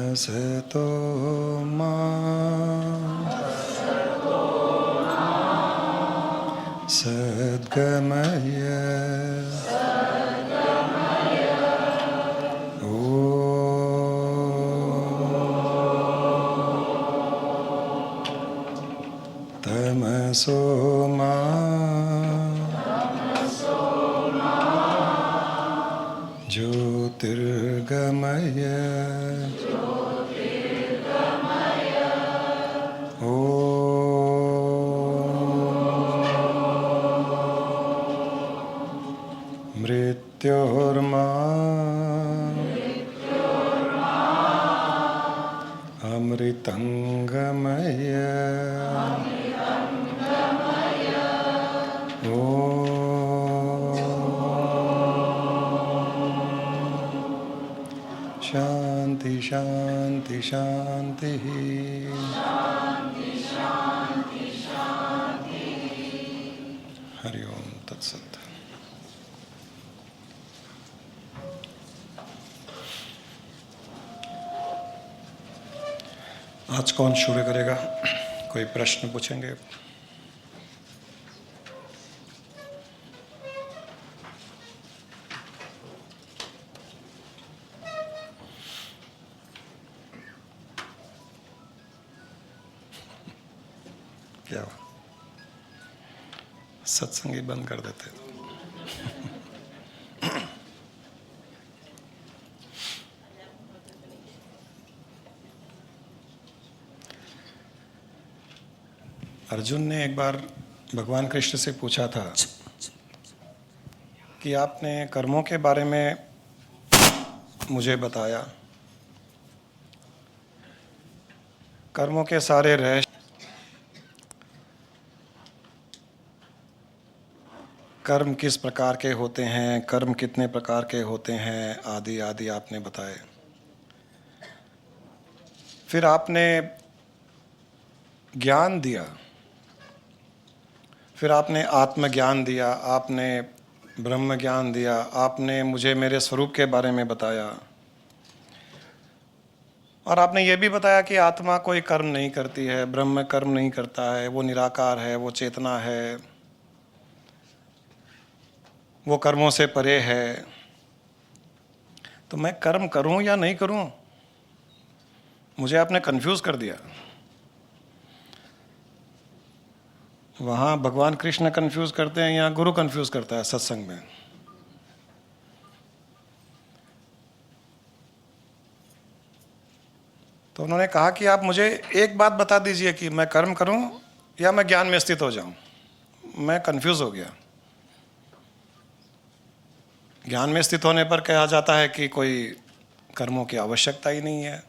असतो मा सद्गमय तमसो मा ज्योतिर्गमय मृत्योर्मा अमृतंगमय शांति शांति शांति। हरि ओम तत्सत। आज कौन शुरू करेगा? कोई प्रश्न पूछेंगे? क्या हुआ? सत्संग ही बंद कर देते। अर्जुन ने एक बार भगवान कृष्ण से पूछा था कि आपने कर्मों के बारे में मुझे बताया, कर्मों के सारे रहस्य, कर्म किस प्रकार के होते हैं, कर्म कितने प्रकार के होते हैं, आदि आदि आपने बताए। फिर आपने ज्ञान दिया, फिर आपने आत्मज्ञान दिया, आपने ब्रह्म ज्ञान दिया, आपने मुझे मेरे स्वरूप के बारे में बताया, और आपने ये भी बताया कि आत्मा कोई कर्म नहीं करती है, ब्रह्म कर्म नहीं करता है, वो निराकार है, वो चेतना है, वो कर्मों से परे है। तो मैं कर्म करूं या नहीं करूं, मुझे आपने कंफ्यूज कर दिया। वहाँ भगवान कृष्ण कंफ्यूज करते हैं, यहाँ गुरु कंफ्यूज करता है सत्संग में। तो उन्होंने कहा कि आप मुझे एक बात बता दीजिए कि मैं कर्म करूं या मैं ज्ञान में स्थित हो जाऊं। मैं कंफ्यूज हो गया। ज्ञान में स्थित होने पर कहा जाता है कि कोई कर्मों की आवश्यकता ही नहीं है,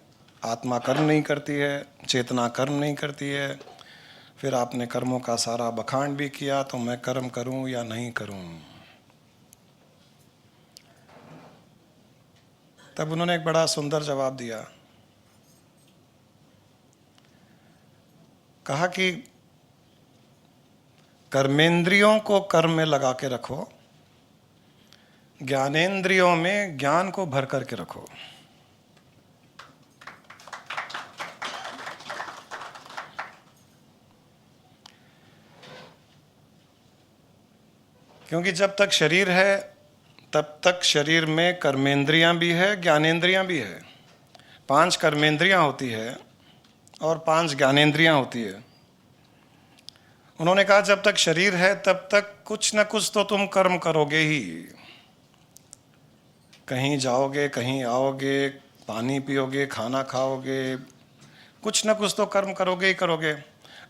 आत्मा कर्म नहीं करती है, चेतना कर्म नहीं करती है। फिर आपने कर्मों का सारा बखान भी किया, तो मैं कर्म करूं या नहीं करूं। तब उन्होंने एक बड़ा सुंदर जवाब दिया। कहा कि कर्मेंद्रियों को कर्म में लगा के रखो, ज्ञानेंद्रियों में ज्ञान को भर करके रखो। क्योंकि जब तक शरीर है तब तक शरीर में कर्मेंद्रियां भी है, ज्ञानेंद्रियां भी है। 5 कर्मेंद्रियां होती है और 5 ज्ञानेंद्रियां होती है। उन्होंने कहा जब तक शरीर है तब तक कुछ न कुछ तो तुम कर्म करोगे ही। कहीं जाओगे, कहीं आओगे, पानी पियोगे, खाना खाओगे, कुछ न कुछ तो कर्म करोगे ही करोगे।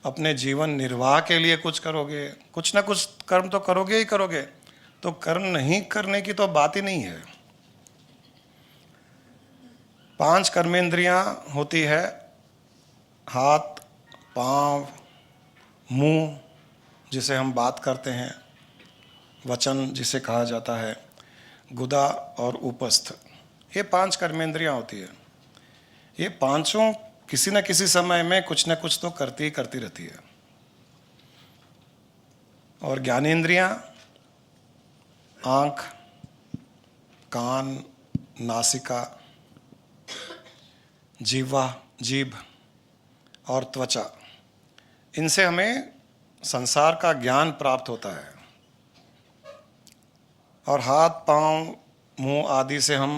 अपने जीवन निर्वाह के लिए कुछ करोगे, कुछ न कुछ कर्म तो करोगे ही करोगे। तो कर्म नहीं करने की तो बात ही नहीं है। 5 कर्मेंद्रियां होती है, हाथ, पाँव, मुंह जिसे हम बात करते हैं, वचन जिसे कहा जाता है, गुदा और उपस्थ। ये 5 कर्मेंद्रियां होती है। ये पांचों किसी न किसी समय में कुछ न कुछ तो करती रहती है। और ज्ञानेंद्रियां आँख, कान, नासिका, जीभ और त्वचा, इनसे हमें संसार का ज्ञान प्राप्त होता है। और हाथ, पांव, मुंह आदि से हम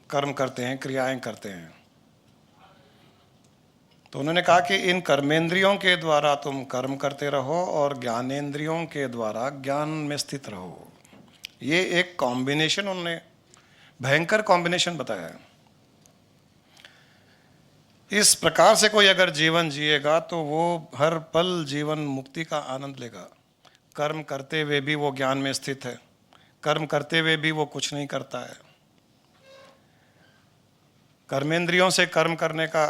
कर्म करते हैं, क्रियाएं करते हैं। तो उन्होंने कहा कि इन कर्मेंद्रियों के द्वारा तुम कर्म करते रहो और ज्ञानेंद्रियों के द्वारा ज्ञान में स्थित रहो। ये एक कॉम्बिनेशन उन्होंने, भयंकर कॉम्बिनेशन बताया है। इस प्रकार से कोई अगर जीवन जिएगा तो वो हर पल जीवन मुक्ति का आनंद लेगा। कर्म करते हुए भी वो ज्ञान में स्थित है, कर्म करते हुए भी वो कुछ नहीं करता है। कर्मेंद्रियों से कर्म करने का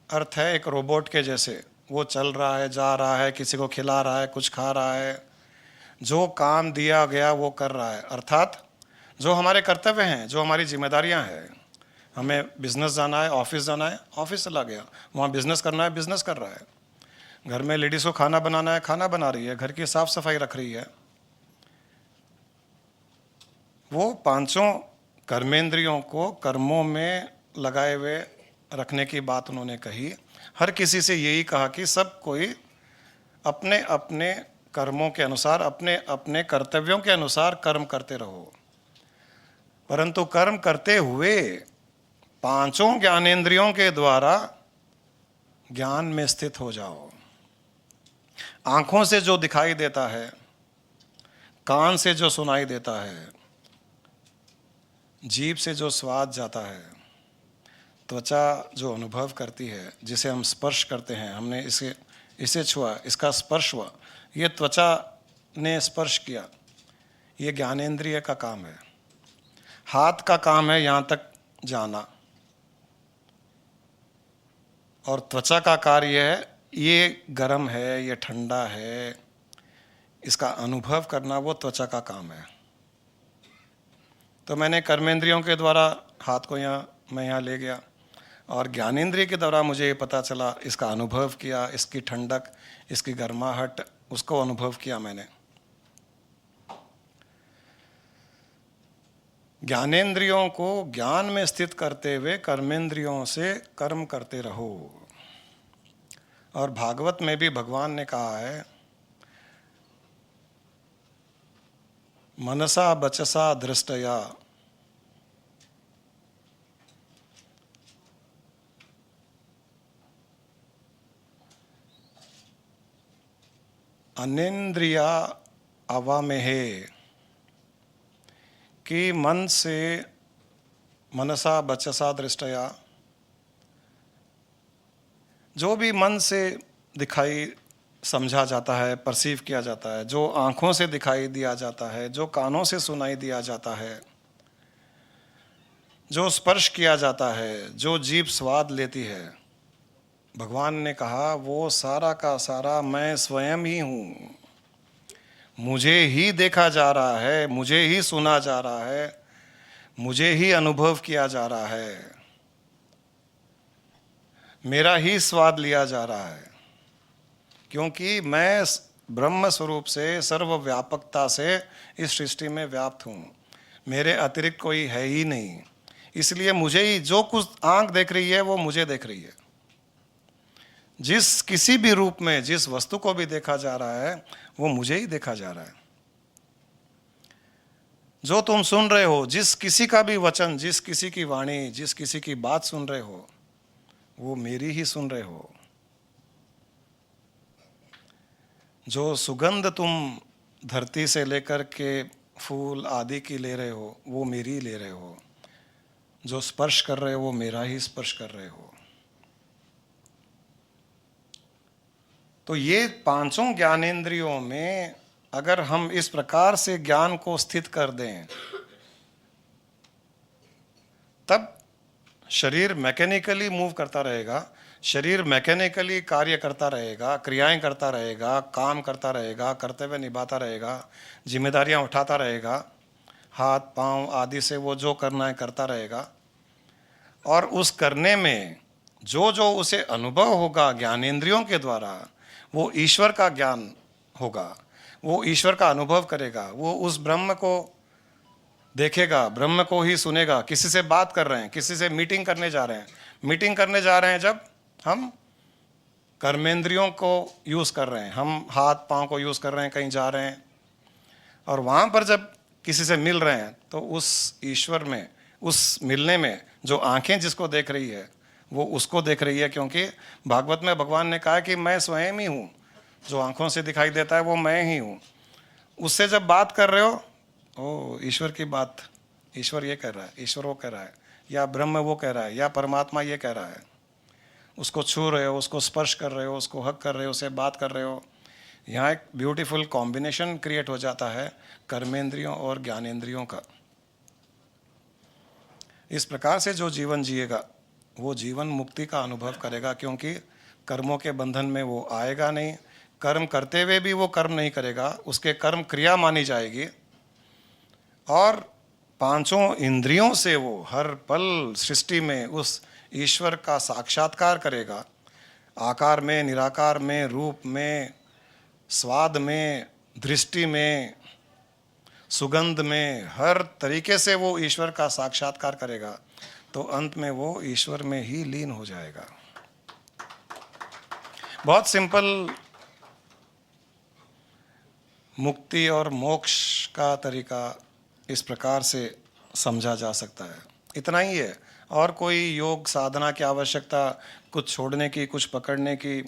अर्थ है एक रोबोट के जैसे, वो चल रहा है, जा रहा है, किसी को खिला रहा है, कुछ खा रहा है, जो काम दिया गया वो कर रहा है। अर्थात जो हमारे कर्तव्य हैं, जो हमारी जिम्मेदारियां हैं, हमें बिजनेस जाना है, ऑफिस जाना है, ऑफिस चला गया, वहाँ बिजनेस करना है, बिजनेस कर रहा है। घर में लेडीज़ को खाना बनाना है, खाना बना रही है, घर की साफ सफाई रख रही है। वो पांचों कर्मेंद्रियों को कर्मों में लगाए हुए रखने की बात उन्होंने कही। हर किसी से यही कहा कि सब कोई अपने अपने कर्मों के अनुसार, अपने अपने कर्तव्यों के अनुसार कर्म करते रहो, परंतु कर्म करते हुए पांचों ज्ञानेंद्रियों के द्वारा ज्ञान में स्थित हो जाओ। आंखों से जो दिखाई देता है, कान से जो सुनाई देता है, जीभ से जो स्वाद जाता है, त्वचा जो अनुभव करती है, जिसे हम स्पर्श करते हैं, हमने इसे छुआ, इसका स्पर्श हुआ, ये त्वचा ने स्पर्श किया, ये ज्ञानेंद्रिय का काम है। हाथ का काम है यहाँ तक जाना, और त्वचा का कार्य है ये गर्म है, ये ठंडा है, इसका अनुभव करना, वो त्वचा का काम है। तो मैंने कर्मेंद्रियों के द्वारा हाथ को मैं यहाँ ले गया, और ज्ञानेंद्रिय के द्वारा मुझे ये पता चला, इसका अनुभव किया, इसकी ठंडक, इसकी गर्माहट, उसको अनुभव किया मैंने। ज्ञानेंद्रियों को ज्ञान में स्थित करते हुए कर्मेंद्रियों से कर्म करते रहो। और भागवत में भी भगवान ने कहा है, मनसा बचसा दृष्टया अनेन्द्रिया अवामेहे, कि मन से, मनसा बचसा दृष्टया, जो भी मन से दिखाई समझा जाता है, परसीव किया जाता है, जो आँखों से दिखाई दिया जाता है, जो कानों से सुनाई दिया जाता है, जो स्पर्श किया जाता है, जो जीभ स्वाद लेती है, भगवान ने कहा वो सारा का सारा मैं स्वयं ही हूँ। मुझे ही देखा जा रहा है, मुझे ही सुना जा रहा है, मुझे ही अनुभव किया जा रहा है, मेरा ही स्वाद लिया जा रहा है, क्योंकि मैं ब्रह्म स्वरूप से, सर्वव्यापकता से इस सृष्टि में व्याप्त हूँ। मेरे अतिरिक्त कोई है ही नहीं, इसलिए मुझे ही, जो कुछ आंख देख रही है वो मुझे देख रही है। जिस किसी भी रूप में जिस वस्तु को भी देखा जा रहा है वो मुझे ही देखा जा रहा है। जो तुम सुन रहे हो, जिस किसी का भी वचन, जिस किसी की वाणी, जिस किसी की बात सुन रहे हो, वो मेरी ही सुन रहे हो। जो सुगंध तुम धरती से लेकर के फूल आदि की ले रहे हो वो मेरी ले रहे हो। जो स्पर्श कर रहे हो वो मेरा ही स्पर्श कर रहे हो। तो ये पांचों ज्ञानेंद्रियों में अगर हम इस प्रकार से ज्ञान को स्थित कर दें, तब शरीर मैकेनिकली मूव करता रहेगा, शरीर मैकेनिकली कार्य करता रहेगा, क्रियाएं करता रहेगा, काम करता रहेगा, कर्तव्य निभाता रहेगा, जिम्मेदारियां उठाता रहेगा, हाथ पांव आदि से वो जो करना है करता रहेगा। और उस करने में जो जो उसे अनुभव होगा ज्ञानेंद्रियों के द्वारा, वो ईश्वर का ज्ञान होगा, वो ईश्वर का अनुभव करेगा, वो उस ब्रह्म को देखेगा, ब्रह्म को ही सुनेगा। किसी से बात कर रहे हैं, किसी से मीटिंग करने जा रहे हैं, मीटिंग करने जा रहे हैं जब हम कर्मेंद्रियों को यूज़ कर रहे हैं, हम हाथ पांव को यूज़ कर रहे हैं, कहीं जा रहे हैं, और वहाँ पर जब किसी से मिल रहे हैं तो उस ईश्वर में, उस मिलने में जो आंखें जिसको देख रही है वो उसको देख रही है, क्योंकि भागवत में भगवान ने कहा कि मैं स्वयं ही हूँ, जो आंखों से दिखाई देता है वो मैं ही हूँ। उससे जब बात कर रहे हो, ओ ईश्वर की बात, ईश्वर ये कह रहा है, ईश्वर वो कह रहा है, या ब्रह्म वो कह रहा है, या परमात्मा ये कह रहा है, उसको छू रहे हो, उसको स्पर्श कर रहे हो, उसको हक कर रहे हो, उससे बात कर रहे हो। यहाँ एक ब्यूटीफुल कॉम्बिनेशन क्रिएट हो जाता है कर्मेंद्रियों और ज्ञानेंद्रियों का। इस प्रकार से जो जीवन जिएगा वो जीवन मुक्ति का अनुभव करेगा, क्योंकि कर्मों के बंधन में वो आएगा नहीं। कर्म करते हुए भी वो कर्म नहीं करेगा, उसके कर्म क्रिया मानी जाएगी, और पांचों इंद्रियों से वो हर पल सृष्टि में उस ईश्वर का साक्षात्कार करेगा, आकार में, निराकार में, रूप में, स्वाद में, दृष्टि में, सुगंध में, हर तरीके से वो ईश्वर का साक्षात्कार करेगा, तो अंत में वो ईश्वर में ही लीन हो जाएगा। बहुत सिंपल मुक्ति और मोक्ष का तरीका इस प्रकार से समझा जा सकता है, इतना ही है। और कोई योग साधना की आवश्यकता, कुछ छोड़ने की, कुछ पकड़ने की,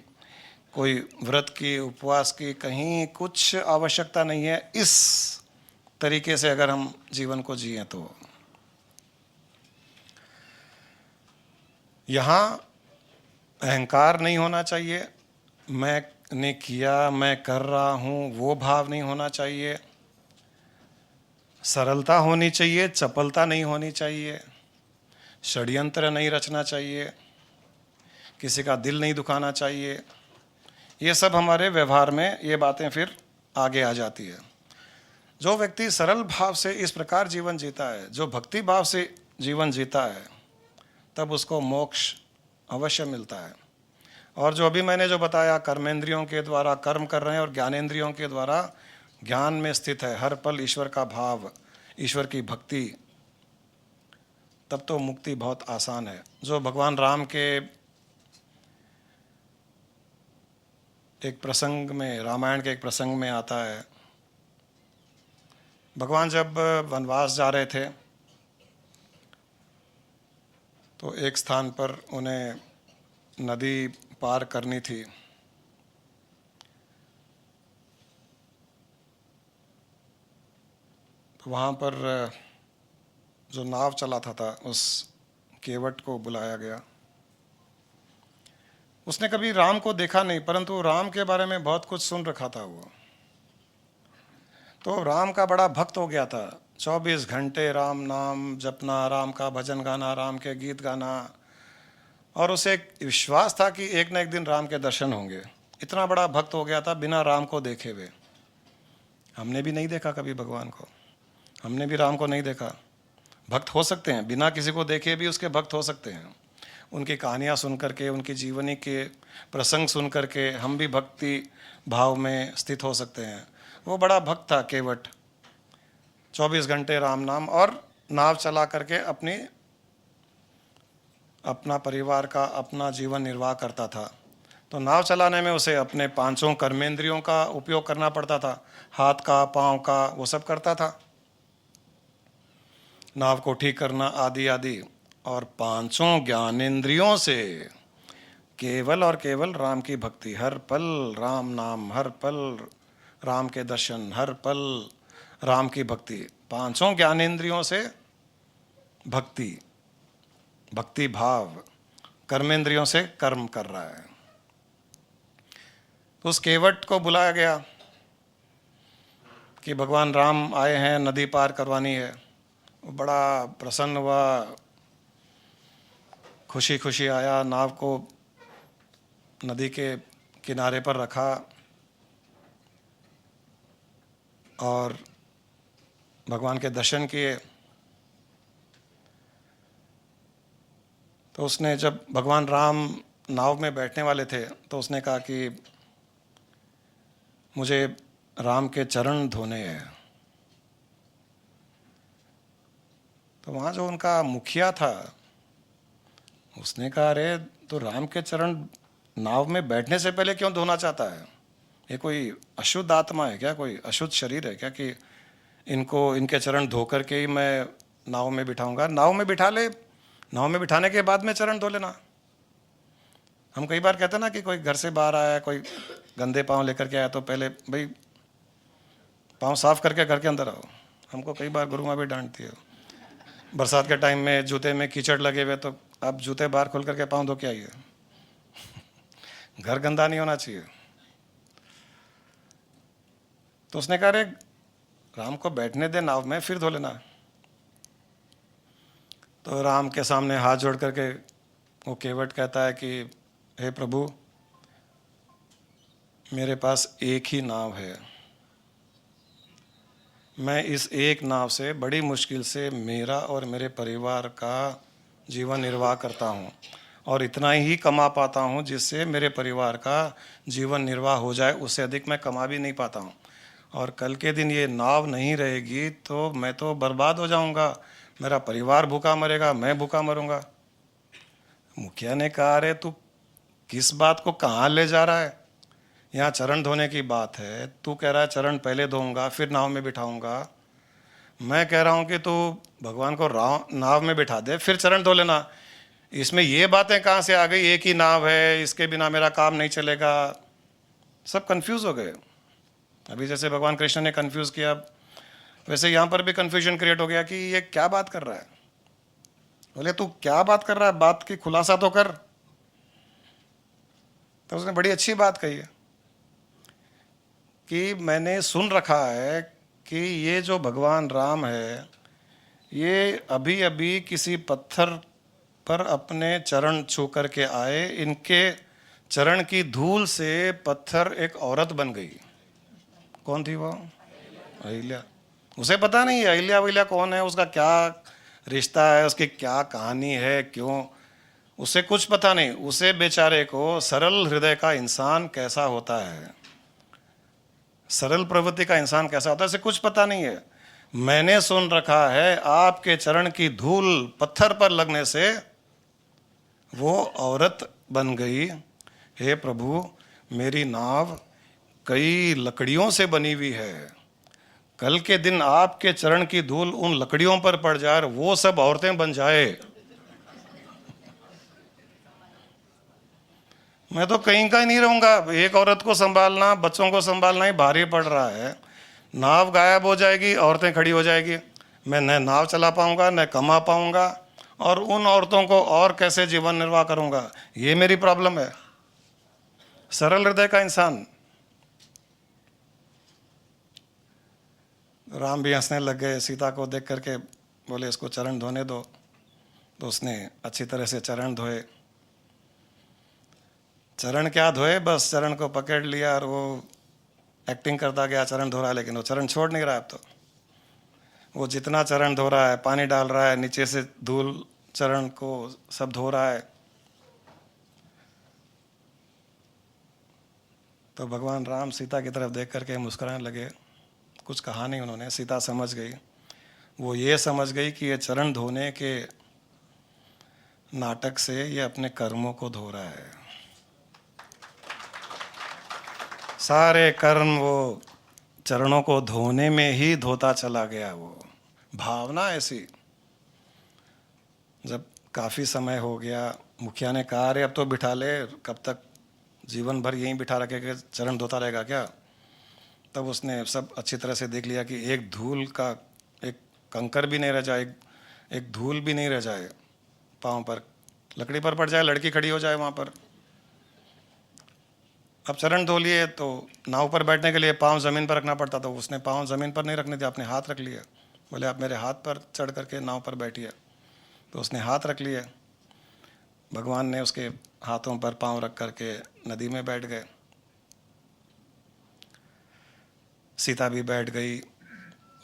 कोई व्रत की, उपवास की, कहीं कुछ आवश्यकता नहीं है। इस तरीके से अगर हम जीवन को जिए तो यहाँ अहंकार नहीं होना चाहिए, मैंने किया, मैं कर रहा हूँ, वो भाव नहीं होना चाहिए। सरलता होनी चाहिए, चपलता नहीं होनी चाहिए, षड्यंत्र नहीं रचना चाहिए, किसी का दिल नहीं दुखाना चाहिए। ये सब हमारे व्यवहार में ये बातें फिर आगे आ जाती है। जो व्यक्ति सरल भाव से इस प्रकार जीवन जीता है, जो भक्ति भाव से जीवन जीता है, तब उसको मोक्ष अवश्य मिलता है। और जो अभी मैंने जो बताया, कर्मेंद्रियों के द्वारा कर्म कर रहे हैं और ज्ञानेंद्रियों के द्वारा ज्ञान में स्थित है, हर पल ईश्वर का भाव, ईश्वर की भक्ति, तब तो मुक्ति बहुत आसान है। जो भगवान राम के एक प्रसंग में, रामायण के एक प्रसंग में आता है, भगवान जब वनवास जा रहे थे तो एक स्थान पर उन्हें नदी पार करनी थी। तो वहाँ पर जो नाव चलाता था उस केवट को बुलाया गया। उसने कभी राम को देखा नहीं, परंतु राम के बारे में बहुत कुछ सुन रखा था वो। तो राम का बड़ा भक्त हो गया था, 24 घंटे राम नाम जपना, राम का भजन गाना, राम के गीत गाना, और उसे एक विश्वास था कि एक न एक दिन राम के दर्शन होंगे। इतना बड़ा भक्त हो गया था बिना राम को देखे हुए। हमने भी नहीं देखा कभी भगवान को, हमने भी राम को नहीं देखा। भक्त हो सकते हैं, बिना किसी को देखे भी उसके भक्त हो सकते हैं। उनकी कहानियाँ सुन करके, उनकी जीवनी के प्रसंग सुन करके हम भी भक्ति भाव में स्थित हो सकते हैं। वो बड़ा भक्त था केवट, 24 घंटे राम नाम, और नाव चला करके अपना परिवार का, अपना जीवन निर्वाह करता था। तो नाव चलाने में उसे अपने पांचों कर्मेंद्रियों का उपयोग करना पड़ता था, हाथ का, पाँव का, वो सब करता था, नाव को ठीक करना आदि आदि। और पांचों ज्ञानेंद्रियों से केवल और केवल राम की भक्ति, हर पल राम नाम, हर पल राम के दर्शन, हर पल राम की भक्ति। पांचों ज्ञानेंद्रियों से भक्ति, भक्ति भाव, कर्मेंद्रियों से कर्म कर रहा है। तो उस केवट को बुलाया गया कि भगवान राम आए हैं, नदी पार करवानी है। वो बड़ा प्रसन्न हुआ, खुशी खुशी आया, नाव को नदी के किनारे पर रखा और भगवान के दर्शन किए। तो उसने, जब भगवान राम नाव में बैठने वाले थे तो उसने कहा कि मुझे राम के चरण धोने हैं। तो वहाँ जो उनका मुखिया था उसने कहा, अरे तो राम के चरण नाव में बैठने से पहले क्यों धोना चाहता है? ये कोई अशुद्ध आत्मा है क्या, कोई अशुद्ध शरीर है क्या कि इनको इनके चरण धो करके ही मैं नाव में बिठाऊंगा? नाव में बिठा ले, नाव में बिठाने के बाद में चरण धो लेना। हम कई बार कहते हैं ना कि कोई घर से बाहर आया, कोई गंदे पाँव लेकर के आया तो पहले भाई पाँव साफ करके घर के अंदर आओ। हमको कई बार गुरु माँ भी डांटती है। बरसात के टाइम में जूते में कीचड़ लगे हुए तो आप जूते बाहर खोल करके पाँव धो के आइए। घर गंदा नहीं होना चाहिए। तो उसने कहा, अरे राम को बैठने दे नाव में, फिर धो लेना। तो राम के सामने हाथ जोड़ करके वो केवट कहता है कि हे प्रभु, मेरे पास एक ही नाव है, मैं इस एक नाव से बड़ी मुश्किल से मेरा और मेरे परिवार का जीवन निर्वाह करता हूँ और इतना ही कमा पाता हूँ जिससे मेरे परिवार का जीवन निर्वाह हो जाए, उससे अधिक मैं कमा भी नहीं पाता हूँ। और कल के दिन ये नाव नहीं रहेगी तो मैं तो बर्बाद हो जाऊँगा, मेरा परिवार भूखा मरेगा, मैं भूखा मरूँगा। मुखिया ने कहा, अरे तू किस बात को कहाँ ले जा रहा है? यहाँ चरण धोने की बात है, तू कह रहा है चरण पहले धोऊंगा फिर नाव में बिठाऊंगा। मैं कह रहा हूँ कि तू भगवान को नाव में बिठा दे फिर चरण धो लेना। इसमें ये बातें कहाँ से आ गई? एक ही नाव है, इसके बिना मेरा काम नहीं चलेगा। सब कंफ्यूज हो गए। अभी जैसे भगवान कृष्ण ने कंफ्यूज किया, वैसे यहाँ पर भी कंफ्यूजन क्रिएट हो गया कि ये क्या बात कर रहा है। बोले तू क्या बात कर रहा है, बात की खुलासा तो कर। तो उसने बड़ी अच्छी बात कही है कि मैंने सुन रखा है कि ये जो भगवान राम है ये अभी अभी किसी पत्थर पर अपने चरण छू करके आए, इनके चरण की धूल से पत्थर एक औरत बन गई। कौन थी वो? अहिल्या। उसे पता नहीं है अहिल्या वहिल्या कौन है, उसका क्या रिश्ता है, उसकी क्या कहानी है, क्यों, उसे कुछ पता नहीं। उसे बेचारे को सरल हृदय का इंसान कैसा होता है, सरल प्रवृत्ति का इंसान कैसा होता है, इसे कुछ पता नहीं है। मैंने सुन रखा है आपके चरण की धूल पत्थर पर लगने से वो औरत बन गई। हे प्रभु, मेरी नाव कई लकड़ियों से बनी हुई है, कल के दिन आपके चरण की धूल उन लकड़ियों पर पड़ जाए, वो सब औरतें बन जाए, मैं तो कहीं का ही नहीं रहूंगा। एक औरत को संभालना, बच्चों को संभालना ही भारी पड़ रहा है। नाव गायब हो जाएगी, औरतें खड़ी हो जाएगी, मैं न नाव चला पाऊंगा न कमा पाऊंगा, और उन औरतों को और कैसे जीवन निर्वाह करूंगा, ये मेरी प्रॉब्लम है। सरल हृदय का इंसान। राम भी हंसने लग गए, सीता को देख करके बोले इसको चरण धोने दो। तो उसने अच्छी तरह से चरण धोए। चरण क्या धोए, बस चरण को पकड़ लिया और वो एक्टिंग करता गया चरण धो रहा है, लेकिन वो चरण छोड़ नहीं रहा है। अब तो वो जितना चरण धो रहा है, पानी डाल रहा है, नीचे से धूल चरण को सब धो रहा है। तो भगवान राम सीता की तरफ देख करके मुस्कुराने लगे। कुछ कहा नहीं उन्होंने, सीता समझ गई। वो ये समझ गई कि ये चरण धोने के नाटक से ये अपने कर्मों को धो रहा है। सारे कर्म वो चरणों को धोने में ही धोता चला गया। वो भावना ऐसी। जब काफ़ी समय हो गया, मुखिया ने कहा, अरे अब तो बिठा ले, कब तक जीवन भर यहीं बिठा रखेगा, चरण धोता रहेगा क्या? तब उसने सब अच्छी तरह से देख लिया कि एक धूल का, एक कंकर भी नहीं रह जाए, एक धूल भी नहीं रह जाए पाँव पर, लकड़ी पर पड़ जाए, लड़की खड़ी हो जाए वहाँ पर। अब चरण धो लिए तो नाव पर बैठने के लिए पाँव ज़मीन पर रखना पड़ता था। उसने पाँव ज़मीन पर नहीं रखने थे, अपने हाथ रख लिए। बोले आप मेरे हाथ पर चढ़ करके नाव पर बैठिए। तो उसने हाथ रख लिए। भगवान ने उसके हाथों पर पाँव रख करके नदी में बैठ गए। सीता भी बैठ गई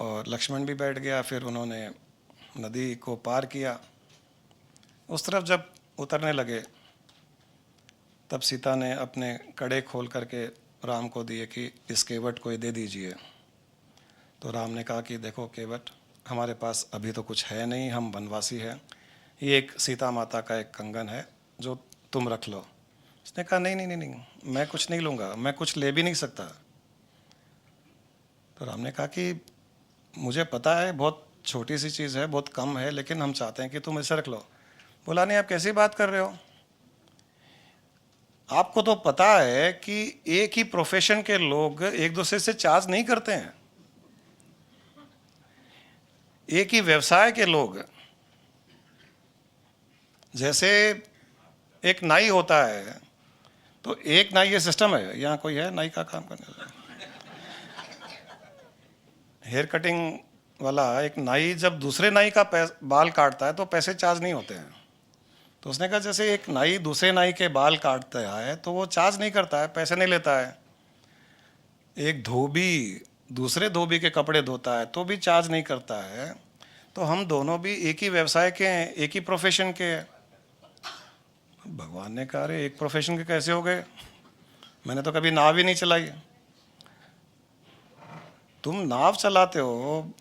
और लक्ष्मण भी बैठ गया। फिर उन्होंने नदी को पार किया। उस तरफ जब उतरने लगे तब सीता ने अपने कड़े खोल करके राम को दिए कि इस केवट को दे दीजिए। तो राम ने कहा कि देखो केवट, हमारे पास अभी तो कुछ है नहीं, हम वनवासी हैं, ये एक सीता माता का एक कंगन है जो तुम रख लो। उसने कहा नहीं नहीं नहीं नहीं, मैं कुछ नहीं लूँगा, मैं कुछ ले भी नहीं सकता। तो राम ने कहा कि मुझे पता है बहुत छोटी सी चीज़ है, बहुत कम है, लेकिन हम चाहते हैं कि तुम इसे रख लो। बोला नहीं, आप कैसी बात कर रहे हो, आपको तो पता है कि एक ही प्रोफेशन के लोग एक दूसरे से चार्ज नहीं करते हैं। एक ही व्यवसाय के लोग, जैसे एक नाई होता है, तो एक नाई, ये सिस्टम है, यहाँ कोई है नाई का काम करने वाला, हेयर कटिंग वाला एक नाई जब दूसरे नाई का बाल काटता है तो पैसे चार्ज नहीं होते हैं। तो उसने कहा जैसे एक नाई दूसरे नाई के बाल काटता है तो वो चार्ज नहीं करता है, पैसे नहीं लेता है। एक धोबी दूसरे धोबी के कपड़े धोता है तो भी चार्ज नहीं करता है। तो हम दोनों भी एक ही व्यवसाय के हैं, एक ही प्रोफेशन के हैं। भगवान ने कहा अरे एक प्रोफेशन के कैसे हो गए, मैंने तो कभी नाव ही नहीं चलाई। तुम नाव चलाते हो,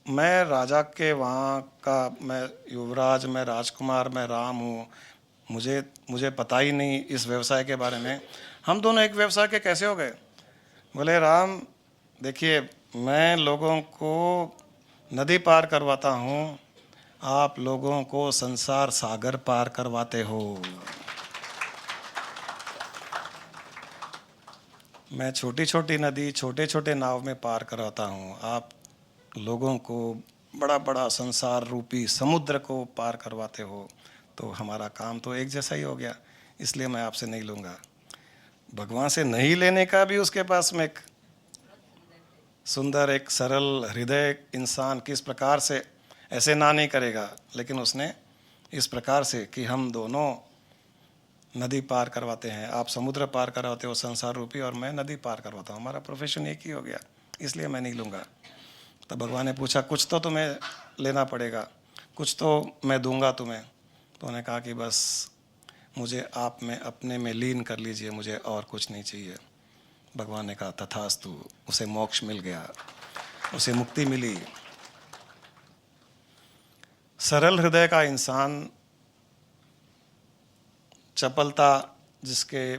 मैं राजा के वहाँ का, मैं युवराज, मैं राजकुमार, मैं राम हूँ, मुझे पता ही नहीं इस व्यवसाय के बारे में, हम दोनों एक व्यवसाय के कैसे हो गए। बोले राम देखिए, मैं लोगों को नदी पार करवाता हूँ, आप लोगों को संसार सागर पार करवाते हो। मैं छोटी छोटी नदी छोटे छोटे नाव में पार कराता हूँ, आप लोगों को बड़ा बड़ा संसार रूपी समुद्र को पार करवाते हो। तो हमारा काम तो एक जैसा ही हो गया, इसलिए मैं आपसे नहीं लूँगा। भगवान से नहीं लेने का भी उसके पास में एक सुंदर, एक सरल हृदय इंसान किस प्रकार से ऐसे ना नहीं करेगा, लेकिन उसने इस प्रकार से कि हम दोनों नदी पार करवाते हैं, आप समुद्र पार करवाते हो संसार रूपी, और मैं नदी पार करवाता हूँ, हमारा प्रोफेशन एक ही हो गया, इसलिए मैं नहीं लूँगा। तब भगवान ने पूछा कुछ तो तुम्हें लेना पड़ेगा, कुछ तो मैं दूंगा तुम्हें। तो उन्होंने कहा कि बस मुझे आप में अपने में लीन कर लीजिए, मुझे और कुछ नहीं चाहिए। भगवान ने कहा तथास्तु, उसे मोक्ष मिल गया, उसे मुक्ति मिली। सरल हृदय का इंसान, चपलता जिसके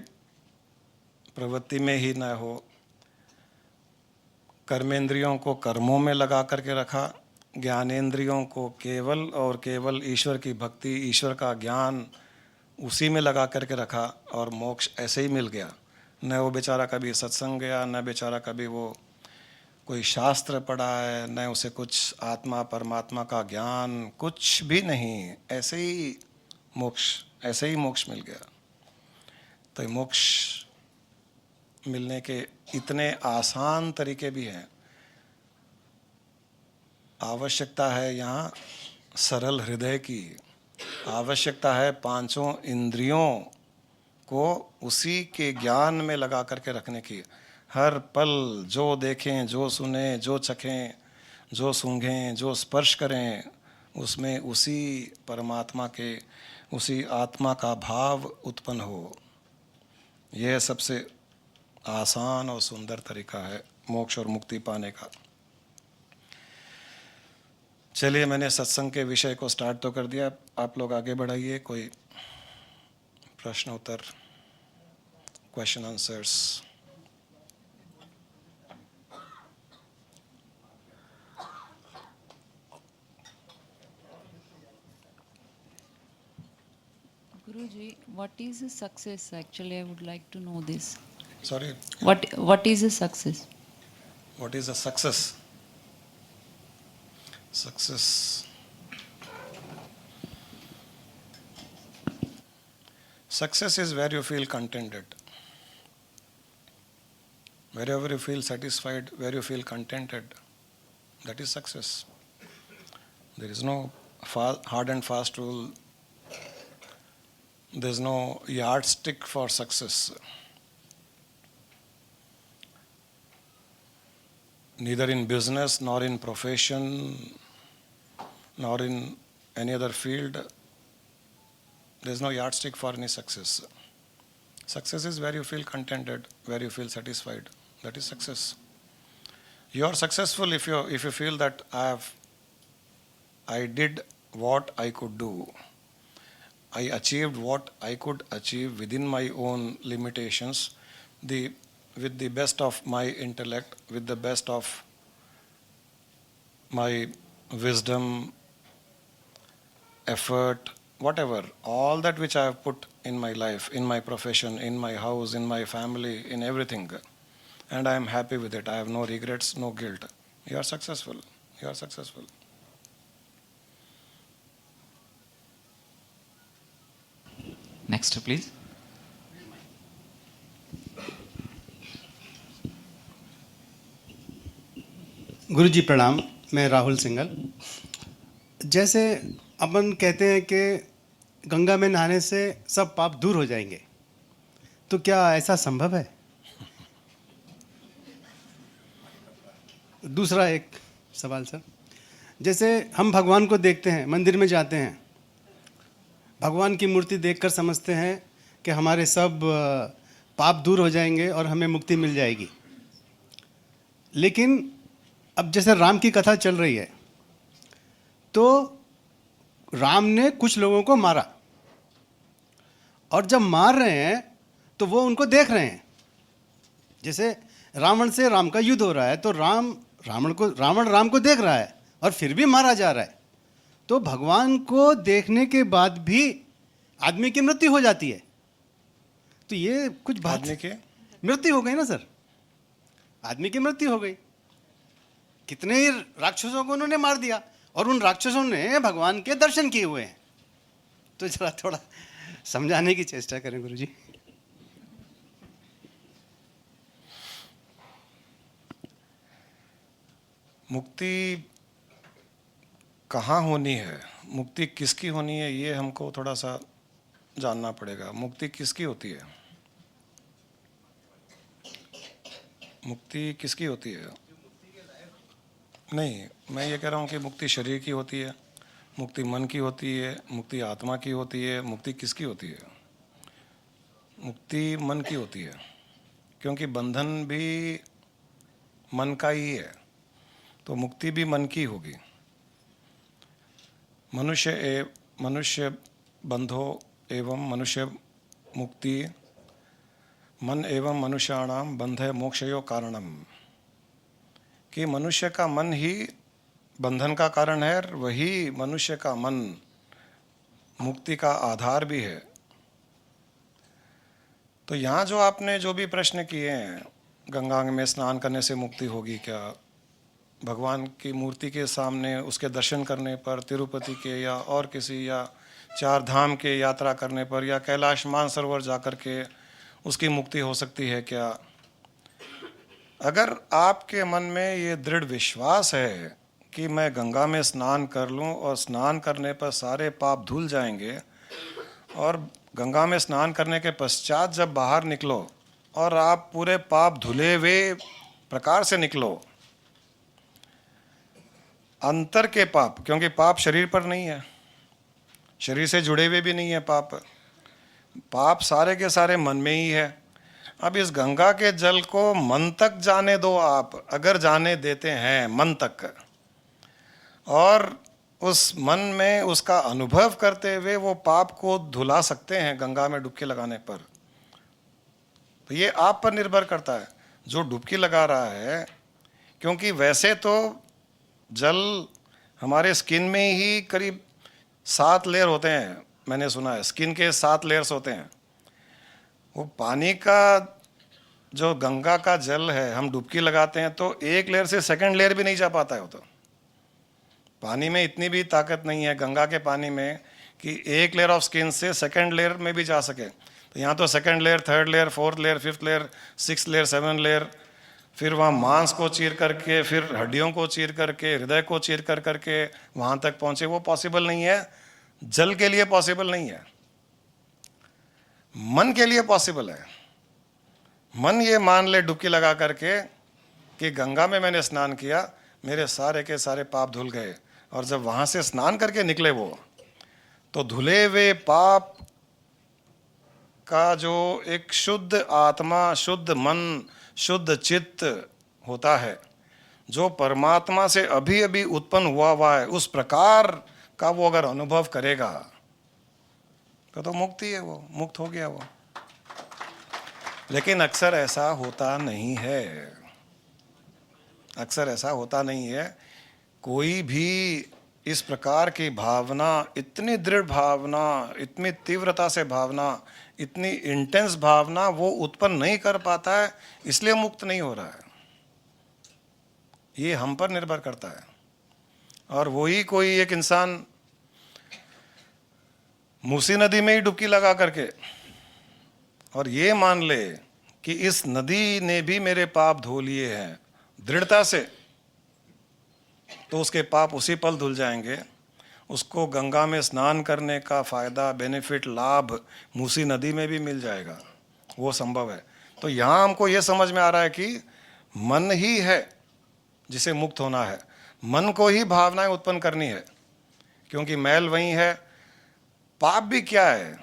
प्रवृत्ति में ही न हो, कर्मेंद्रियों को कर्मों में लगा करके रखा, ज्ञानेंद्रियों को केवल और केवल ईश्वर की भक्ति, ईश्वर का ज्ञान उसी में लगा करके रखा, और मोक्ष ऐसे ही मिल गया। न वो बेचारा कभी सत्संग गया, न बेचारा कभी वो कोई शास्त्र पढ़ा है, न उसे कुछ आत्मा परमात्मा का ज्ञान, कुछ भी नहीं, ऐसे ही मोक्ष मिल गया। तो मोक्ष मिलने के इतने आसान तरीके भी हैं। आवश्यकता है यहाँ सरल हृदय की, आवश्यकता है पांचों इंद्रियों को उसी के ज्ञान में लगा करके रखने की। हर पल जो देखें, जो सुने, जो चखें, जो सूंघें, जो स्पर्श करें, उसमें उसी परमात्मा के, उसी आत्मा का भाव उत्पन्न हो। यह सबसे आसान और सुंदर तरीका है मोक्ष और मुक्ति पाने का। चलिए, मैंने सत्संग के विषय को स्टार्ट तो कर दिया, आप लोग आगे बढ़ाइए। कोई प्रश्न उत्तर, question answers. Guruji, what is a success? Actually, I would like to know this. Sorry? What is a success? What is a success? Success. Success is where you feel contented. Wherever you feel satisfied, where you feel contented, that is success. There is no hard and fast rule. There is no yardstick for success. Neither in business, nor in profession, nor in any other field, there is no yardstick for any success. Success is where you feel contented, where you feel satisfied. That is success. You are successful if you feel that I did what I could do. I achieved what I could achieve within my own limitations, with the best of my intellect, with the best of my wisdom, effort, whatever, all that which I have put in my life, in my profession, in my house, in my family, in everything, and I am happy with it. I have no regrets, no guilt. You are successful. You are successful. Next, please. गुरु जी प्रणाम। मैं राहुल सिंघल। जैसे अपन कहते हैं कि गंगा में नहाने से सब पाप दूर हो जाएंगे, तो क्या ऐसा संभव है? दूसरा एक सवाल सर, जैसे हम भगवान को देखते हैं, मंदिर में जाते हैं, भगवान की मूर्ति देखकर समझते हैं कि हमारे सब पाप दूर हो जाएंगे और हमें मुक्ति मिल जाएगी। लेकिन अब जैसे राम की कथा चल रही है, तो राम ने कुछ लोगों को मारा, और जब मार रहे हैं तो वो उनको देख रहे हैं। जैसे रावण से राम का युद्ध हो रहा है, तो रावण राम को देख रहा है और फिर भी मारा जा रहा है। तो भगवान को देखने के बाद भी आदमी की मृत्यु हो जाती है, तो ये कुछ बात आदमी की मृत्यु हो गई ना सर, आदमी की मृत्यु हो गई। कितने ही राक्षसों को उन्होंने मार दिया, और उन राक्षसों ने भगवान के दर्शन किए हुए हैं। तो जरा थोड़ा समझाने की चेष्टा करें गुरु जी। मुक्ति कहाँ होनी है, मुक्ति किसकी होनी है, ये हमको थोड़ा सा जानना पड़ेगा। मुक्ति किसकी होती है? मुक्ति किसकी होती है? नहीं, मैं ये कह रहा हूँ कि मुक्ति शरीर की होती है, मुक्ति मन की होती है, मुक्ति आत्मा की होती है, मुक्ति किसकी होती है? मुक्ति मन की होती है, क्योंकि बंधन भी मन का ही है, तो मुक्ति भी मन की होगी। मनुष्य बंधो एवं मनुष्य मुक्ति मन एवं मनुष्याणाम बंधे मोक्षयो कारणम, कि मनुष्य का मन ही बंधन का कारण है, और वही मनुष्य का मन मुक्ति का आधार भी है। तो यहाँ जो आपने जो भी प्रश्न किए हैं, गंगा में स्नान करने से मुक्ति होगी क्या, भगवान की मूर्ति के सामने उसके दर्शन करने पर, तिरुपति के या और किसी, या चार धाम के यात्रा करने पर, या कैलाश मानसरोवर जाकर के उसकी मुक्ति हो सकती है क्या? अगर आपके मन में ये दृढ़ विश्वास है कि मैं गंगा में स्नान कर लूं और स्नान करने पर सारे पाप धुल जाएंगे, और गंगा में स्नान करने के पश्चात जब बाहर निकलो और आप पूरे पाप धुले हुए प्रकार से निकलो, अंतर के पाप, क्योंकि पाप शरीर पर नहीं है, शरीर से जुड़े हुए भी नहीं है पाप सारे के सारे मन में ही है। अब इस गंगा के जल को मन तक जाने दो आप, अगर जाने देते हैं मन तक, और उस मन में उसका अनुभव करते हुए वो पाप को धुला सकते हैं गंगा में डुबकी लगाने पर। तो ये आप पर निर्भर करता है जो डुबकी लगा रहा है, क्योंकि वैसे तो जल हमारे स्किन में ही करीब 7 लेयर होते हैं, मैंने सुना है स्किन के 7 लेयर्स होते हैं। वो पानी का जो गंगा का जल है, हम डुबकी लगाते हैं तो एक लेयर से सेकंड लेयर भी नहीं जा पाता है। वो तो पानी में इतनी भी ताकत नहीं है गंगा के पानी में कि एक लेयर ऑफ स्किन से सेकंड लेयर में भी जा सके। तो यहाँ तो second layer, third layer, fourth layer, fifth layer, 6 layer, 7 layer, फिर वहाँ मांस को चीर करके, फिर हड्डियों को चीर करके, हृदय को चीर करके वहाँ तक पहुँचे। वो पॉसिबल नहीं है, जल के लिए पॉसिबल नहीं है, मन के लिए पॉसिबल है। मन ये मान ले डुबकी लगा करके कि गंगा में मैंने स्नान किया, मेरे सारे के सारे पाप धुल गए, और जब वहाँ से स्नान करके निकले वो, तो धुले हुए पाप का जो एक शुद्ध आत्मा, शुद्ध मन, शुद्ध चित्त होता है, जो परमात्मा से अभी अभी उत्पन्न हुआ है, उस प्रकार का वो अगर अनुभव करेगा तो मुक्ति है, वो मुक्त हो गया वो। लेकिन अक्सर ऐसा होता नहीं है, अक्सर ऐसा होता नहीं है। कोई भी इस प्रकार की भावना, इतनी दृढ़ भावना, इतनी तीव्रता से भावना, इतनी इंटेंस भावना वो उत्पन्न नहीं कर पाता है, इसलिए मुक्त नहीं हो रहा है। ये हम पर निर्भर करता है। और वही कोई एक इंसान मूसी नदी में ही डुबकी लगा करके और ये मान ले कि इस नदी ने भी मेरे पाप धो लिए हैं दृढ़ता से, तो उसके पाप उसी पल धुल जाएंगे। उसको गंगा में स्नान करने का फायदा, बेनिफिट, लाभ मूसी नदी में भी मिल जाएगा, वो संभव है। तो यहाँ हमको ये समझ में आ रहा है कि मन ही है जिसे मुक्त होना है, मन को ही भावनाएं उत्पन्न करनी है, क्योंकि मैल वही है। पाप भी क्या है,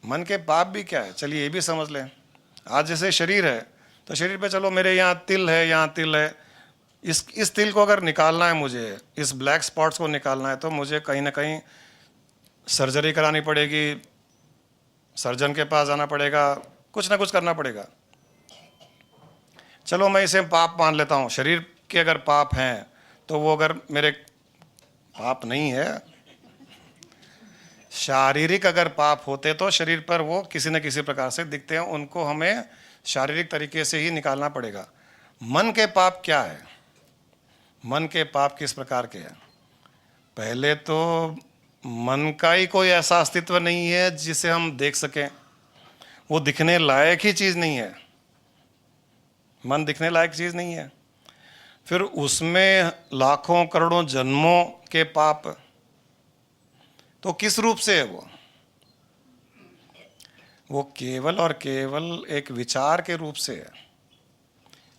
मन के पाप भी क्या है, चलिए ये भी समझ लें। आज जैसे शरीर है तो शरीर पे चलो मेरे यहाँ तिल है, यहाँ तिल है, इस तिल को अगर निकालना है मुझे, इस ब्लैक स्पॉट्स को निकालना है, तो मुझे कहीं ना कहीं सर्जरी करानी पड़ेगी, सर्जन के पास जाना पड़ेगा, कुछ ना कुछ करना पड़ेगा। चलो मैं इसे पाप मान लेता हूँ, शरीर के अगर पाप हैं तो वो अगर मेरे पाप नहीं है, शारीरिक अगर पाप होते तो शरीर पर वो किसी न किसी प्रकार से दिखते हैं, उनको हमें शारीरिक तरीके से ही निकालना पड़ेगा। मन के पाप क्या है, मन के पाप किस प्रकार के हैं? पहले तो मन का ही कोई ऐसा अस्तित्व नहीं है जिसे हम देख सकें, वो दिखने लायक ही चीज़ नहीं है, मन दिखने लायक चीज़ नहीं है। फिर उसमें लाखों करोड़ों जन्मों के पाप, तो किस रूप से है वो केवल और केवल एक विचार के रूप से है,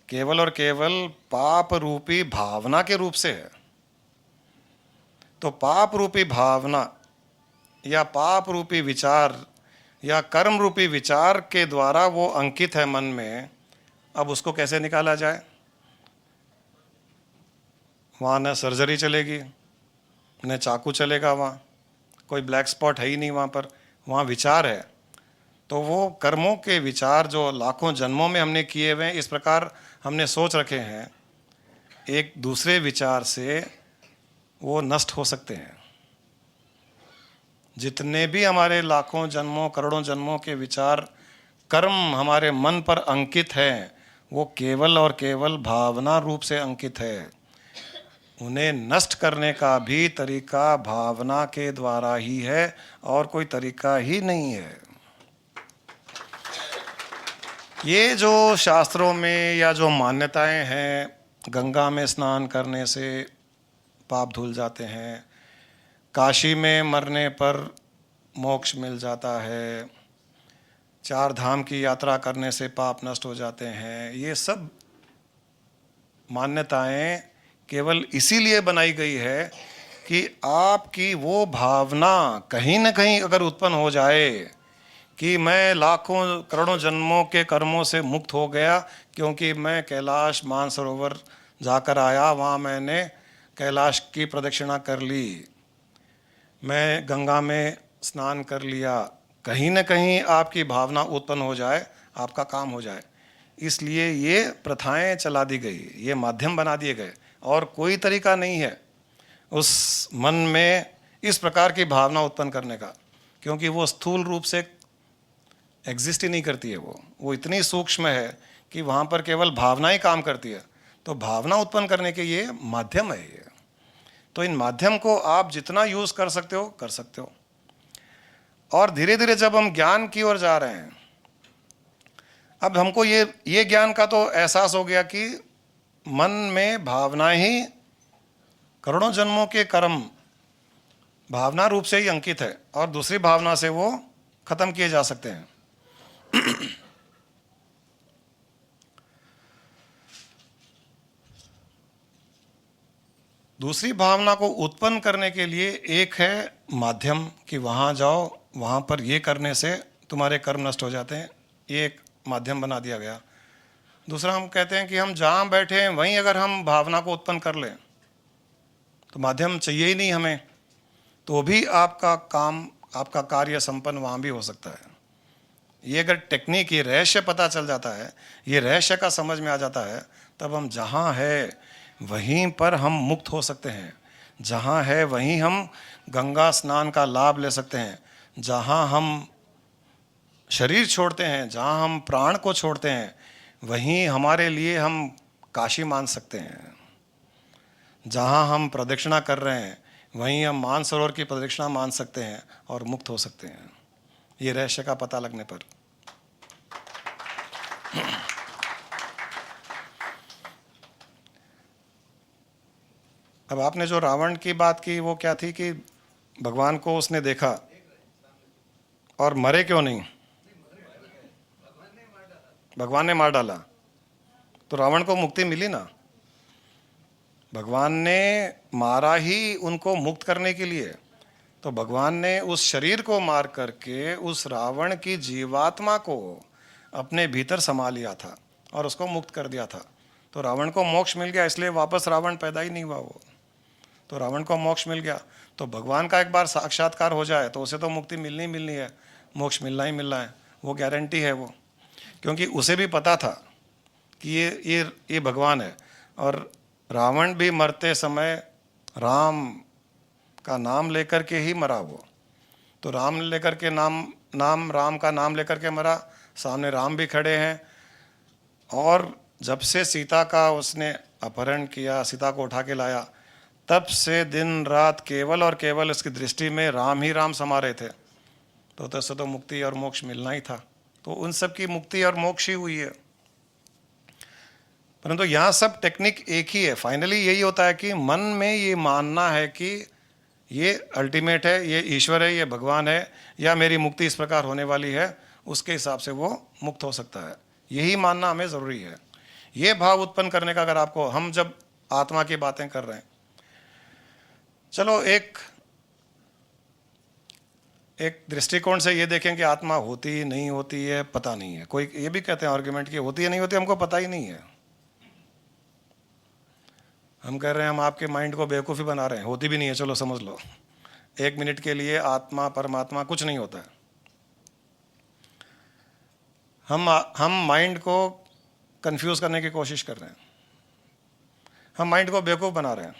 केवल और केवल पाप रूपी भावना के रूप से है। तो पाप रूपी भावना या पाप रूपी विचार या कर्म रूपी विचार के द्वारा वो अंकित है मन में। अब उसको कैसे निकाला जाए? वहाँ न सर्जरी चलेगी, न चाकू चलेगा, वहाँ कोई ब्लैक स्पॉट है ही नहीं वहाँ पर, वहाँ विचार है। तो वो कर्मों के विचार जो लाखों जन्मों में हमने किए हुए हैं, इस प्रकार हमने सोच रखे हैं, एक दूसरे विचार से वो नष्ट हो सकते हैं। जितने भी हमारे लाखों जन्मों करोड़ों जन्मों के विचार कर्म हमारे मन पर अंकित हैं, वो केवल और केवल भावना रूप से अंकित है। उन्हें नष्ट करने का भी तरीका भावना के द्वारा ही है, और कोई तरीका ही नहीं है। ये जो शास्त्रों में या जो मान्यताएं हैं, गंगा में स्नान करने से पाप धुल जाते हैं, काशी में मरने पर मोक्ष मिल जाता है, 4 धाम की यात्रा करने से पाप नष्ट हो जाते हैं, ये सब मान्यताएं केवल इसीलिए बनाई गई है कि आपकी वो भावना कहीं ना कहीं अगर उत्पन्न हो जाए कि मैं लाखों करोड़ों जन्मों के कर्मों से मुक्त हो गया, क्योंकि मैं कैलाश मानसरोवर जाकर आया, वहाँ मैंने कैलाश की प्रदक्षिणा कर ली, मैं गंगा में स्नान कर लिया, कहीं ना कहीं आपकी भावना उत्पन्न हो जाए, आपका काम हो जाए। इसलिए ये प्रथाएं चला दी गई, ये माध्यम बना दिए गए, और कोई तरीका नहीं है उस मन में इस प्रकार की भावना उत्पन्न करने का, क्योंकि वो स्थूल रूप से एग्जिस्ट ही नहीं करती है। वो इतनी सूक्ष्म है कि वहाँ पर केवल भावना ही काम करती है। तो भावना उत्पन्न करने के ये माध्यम है ये। तो इन माध्यम को आप जितना यूज़ कर सकते हो कर सकते हो। और धीरे धीरे जब हम ज्ञान की ओर जा रहे हैं, अब हमको ये ज्ञान का तो एहसास हो गया कि मन में भावना ही करोड़ों जन्मों के कर्म भावना रूप से ही अंकित है, और दूसरी भावना से वो खत्म किए जा सकते हैं। दूसरी भावना को उत्पन्न करने के लिए एक है माध्यम कि वहाँ जाओ, वहाँ पर ये करने से तुम्हारे कर्म नष्ट हो जाते हैं, ये एक माध्यम बना दिया गया। दूसरा हम कहते हैं कि हम जहाँ बैठे हैं वहीं अगर हम भावना को उत्पन्न कर लें तो माध्यम चाहिए ही नहीं हमें, तो भी आपका काम, आपका कार्य संपन्न वहाँ भी हो सकता है। ये अगर टेक्निक, ये रहस्य पता चल जाता है, ये रहस्य का समझ में आ जाता है, तब हम जहाँ है वहीं पर हम मुक्त हो सकते हैं। जहाँ है वहीं हम गंगा स्नान का लाभ ले सकते हैं। जहाँ हम शरीर छोड़ते हैं, जहाँ हम प्राण को छोड़ते हैं, वहीं हमारे लिए हम काशी मान सकते हैं। जहाँ हम प्रदक्षिणा कर रहे हैं वहीं हम मानसरोवर की प्रदक्षिणा मान सकते हैं और मुक्त हो सकते हैं, ये रहस्य का पता लगने पर। अब आपने जो रावण की बात की वो क्या थी कि भगवान को उसने देखा और मरे क्यों नहीं? भगवान ने मार डाला तो रावण को मुक्ति मिली ना। भगवान ने मारा ही उनको मुक्त करने के लिए, तो भगवान ने उस शरीर को मार करके उस रावण की जीवात्मा को अपने भीतर समा लिया था और उसको मुक्त कर दिया था। तो रावण को मोक्ष मिल गया, इसलिए वापस रावण पैदा ही नहीं हुआ वो, तो रावण को मोक्ष मिल गया। तो भगवान का एक बार साक्षात्कार हो जाए तो उसे तो मुक्ति मिलनी ही मिलनी है, मोक्ष मिलना ही मिलना है, वो गारंटी है वो। क्योंकि उसे भी पता था कि ये भगवान है। और रावण भी मरते समय राम का नाम लेकर के ही मरा वो, तो राम लेकर के राम का नाम लेकर के मरा। सामने राम भी खड़े हैं, और जब से सीता का उसने अपहरण किया, सीता को उठा के लाया, तब से दिन रात केवल और केवल इसकी दृष्टि में राम ही राम समा रहे थे। तो तैसे तो मुक्ति और मोक्ष मिलना ही था, तो उन सब की मुक्ति और मोक्ष ही हुई है। परंतु यहाँ सब टेक्निक एक ही है। फाइनली यही होता है कि मन में ये मानना है कि ये अल्टीमेट है, ये ईश्वर है, ये भगवान है, या मेरी मुक्ति इस प्रकार होने वाली है, उसके हिसाब से वो मुक्त हो सकता है। यही मानना हमें ज़रूरी है। ये भाव उत्पन्न करने का, अगर आपको, हम जब आत्मा की बातें कर रहे हैं, चलो एक दृष्टिकोण से ये देखें कि आत्मा होती नहीं होती है पता नहीं है। कोई ये भी कहते हैं आर्ग्यूमेंट कि होती है नहीं होती हमको पता ही नहीं है। हम कह रहे हैं हम आपके माइंड को बेवकूफ़ी बना रहे हैं, होती भी नहीं है, चलो समझ लो। 1 मिनट के लिए आत्मा परमात्मा कुछ नहीं होता है। हम माइंड को कंफ्यूज करने की कोशिश कर रहे हैं, हम माइंड को बेवकूफ़ बना रहे हैं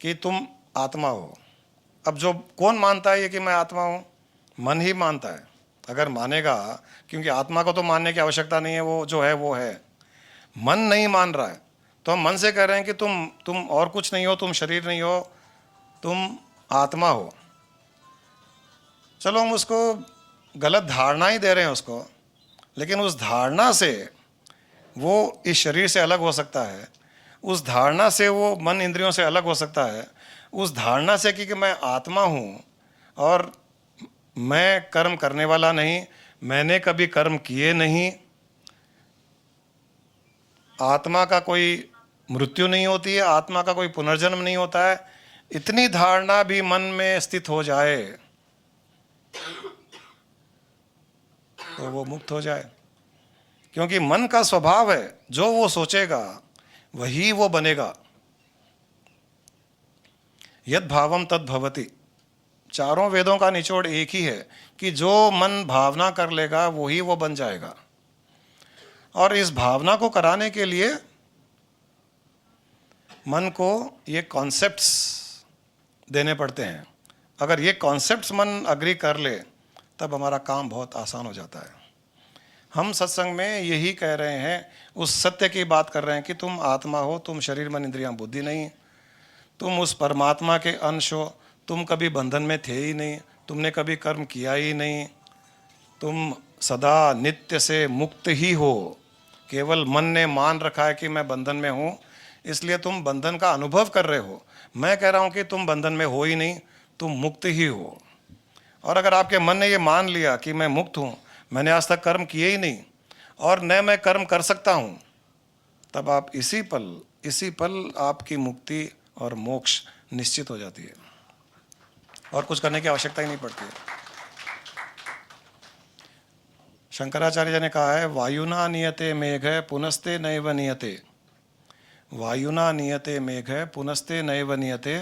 कि तुम आत्मा हो। अब जो कौन मानता है ये कि मैं आत्मा हूँ? मन ही मानता है। अगर मानेगा, क्योंकि आत्मा को तो मानने की आवश्यकता नहीं है, वो जो है वो है। मन नहीं मान रहा है, तो हम मन से कह रहे हैं कि तुम और कुछ नहीं हो, तुम शरीर नहीं हो, तुम आत्मा हो। चलो हम उसको गलत धारणा ही दे रहे हैं उसको, लेकिन उस धारणा से वो इस शरीर से अलग हो सकता है, उस धारणा से वो मन इंद्रियों से अलग हो सकता है, उस धारणा से कि मैं आत्मा हूँ और मैं कर्म करने वाला नहीं, मैंने कभी कर्म किए नहीं, आत्मा का कोई मृत्यु नहीं होती है, आत्मा का कोई पुनर्जन्म नहीं होता है, इतनी धारणा भी मन में स्थित हो जाए तो वो मुक्त हो जाए। क्योंकि मन का स्वभाव है, जो वो सोचेगा वही वो बनेगा। यद भावम तद भवति। चारों वेदों का निचोड़ एक ही है कि जो मन भावना कर लेगा वही वो बन जाएगा। और इस भावना को कराने के लिए मन को ये कॉन्सेप्ट्स देने पड़ते हैं। अगर ये कॉन्सेप्ट्स मन अग्री कर ले तब हमारा काम बहुत आसान हो जाता है। हम सत्संग में यही कह रहे हैं, उस सत्य की बात कर रहे हैं कि तुम आत्मा हो, तुम शरीर मन इंद्रियां बुद्धि नहीं, तुम उस परमात्मा के अंश हो, तुम कभी बंधन में थे ही नहीं, तुमने कभी कर्म किया ही नहीं, तुम सदा नित्य से मुक्त ही हो। केवल मन ने मान रखा है कि मैं बंधन में हूँ, इसलिए तुम बंधन का अनुभव कर रहे हो। मैं कह रहा हूँ कि तुम बंधन में हो ही नहीं, तुम मुक्त ही हो। और अगर आपके मन ने ये मान लिया कि मैं मुक्त हूँ, मैंने आज तक कर्म किए ही नहीं और न मैं कर्म कर सकता हूँ, तब आप इसी पल आपकी मुक्ति और मोक्ष निश्चित हो जाती है और कुछ करने की आवश्यकता ही नहीं पड़ती है। शंकराचार्य जी ने कहा है वायुना नियते मेघ पुनस्ते नैव नियते, वायुना नियते मेघ पुनस्ते नैव नियते,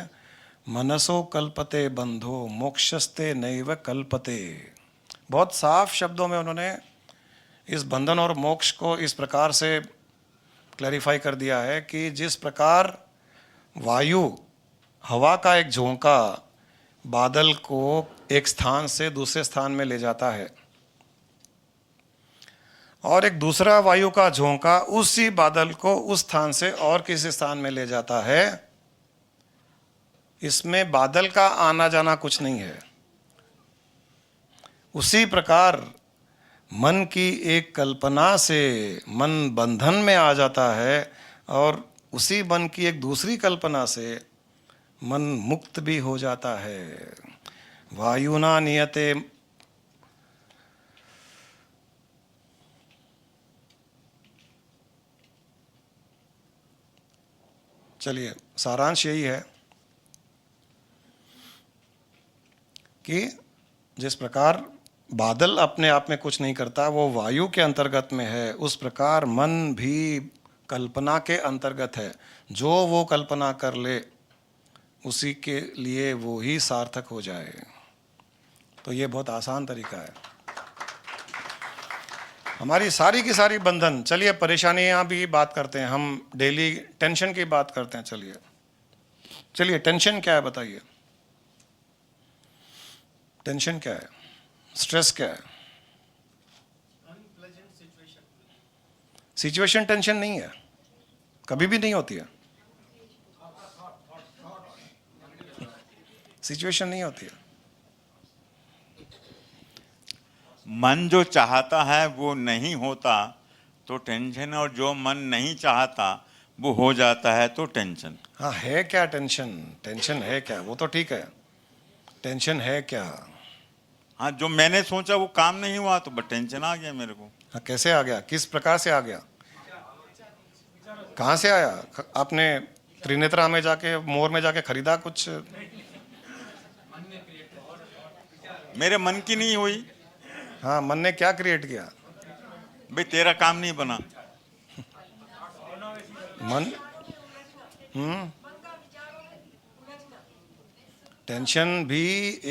मनसो कल्पते बंधो मोक्षस्ते नैव कल्पते। बहुत साफ शब्दों में उन्होंने इस बंधन और मोक्ष को इस प्रकार से क्लैरिफाई कर दिया है कि जिस प्रकार वायु, हवा का एक झोंका बादल को एक स्थान से दूसरे स्थान में ले जाता है, और एक दूसरा वायु का झोंका उसी बादल को उस स्थान से और किसी स्थान में ले जाता है, इसमें बादल का आना जाना कुछ नहीं है। उसी प्रकार मन की एक कल्पना से मन बंधन में आ जाता है, और उसी मन की एक दूसरी कल्पना से मन मुक्त भी हो जाता है। वायुना नियते, चलिए सारांश यही है कि जिस प्रकार बादल अपने आप में कुछ नहीं करता, वो वायु के अंतर्गत में है, उस प्रकार मन भी कल्पना के अंतर्गत है। जो वो कल्पना कर ले उसी के लिए वो ही सार्थक हो जाए। तो ये बहुत आसान तरीका है। हमारी सारी की सारी बंधन, चलिए परेशानियां भी बात करते हैं, हम डेली टेंशन की बात करते हैं। चलिए टेंशन क्या है बताइए, टेंशन क्या है, स्ट्रेस क्या है? सिचुएशन टेंशन नहीं है, कभी भी नहीं होती है। सिचुएशन नहीं होती है। मन जो चाहता है वो नहीं होता तो टेंशन, और जो मन नहीं चाहता वो हो जाता है तो टेंशन। हाँ, है क्या टेंशन? टेंशन है क्या? वो तो ठीक है, टेंशन है क्या? हाँ, जो मैंने सोचा वो काम नहीं हुआ तो बस टेंशन आ गया मेरे को। हाँ, कैसे आ गया? किस प्रकार से आ गया? कहाँ से आया? आपने त्रिनेत्रा में जाके, मोर में जाके खरीदा कुछ? मेरे मन की नहीं हुई। हाँ, मन ने क्या क्रिएट किया? भाई तेरा काम नहीं बना। मन टेंशन भी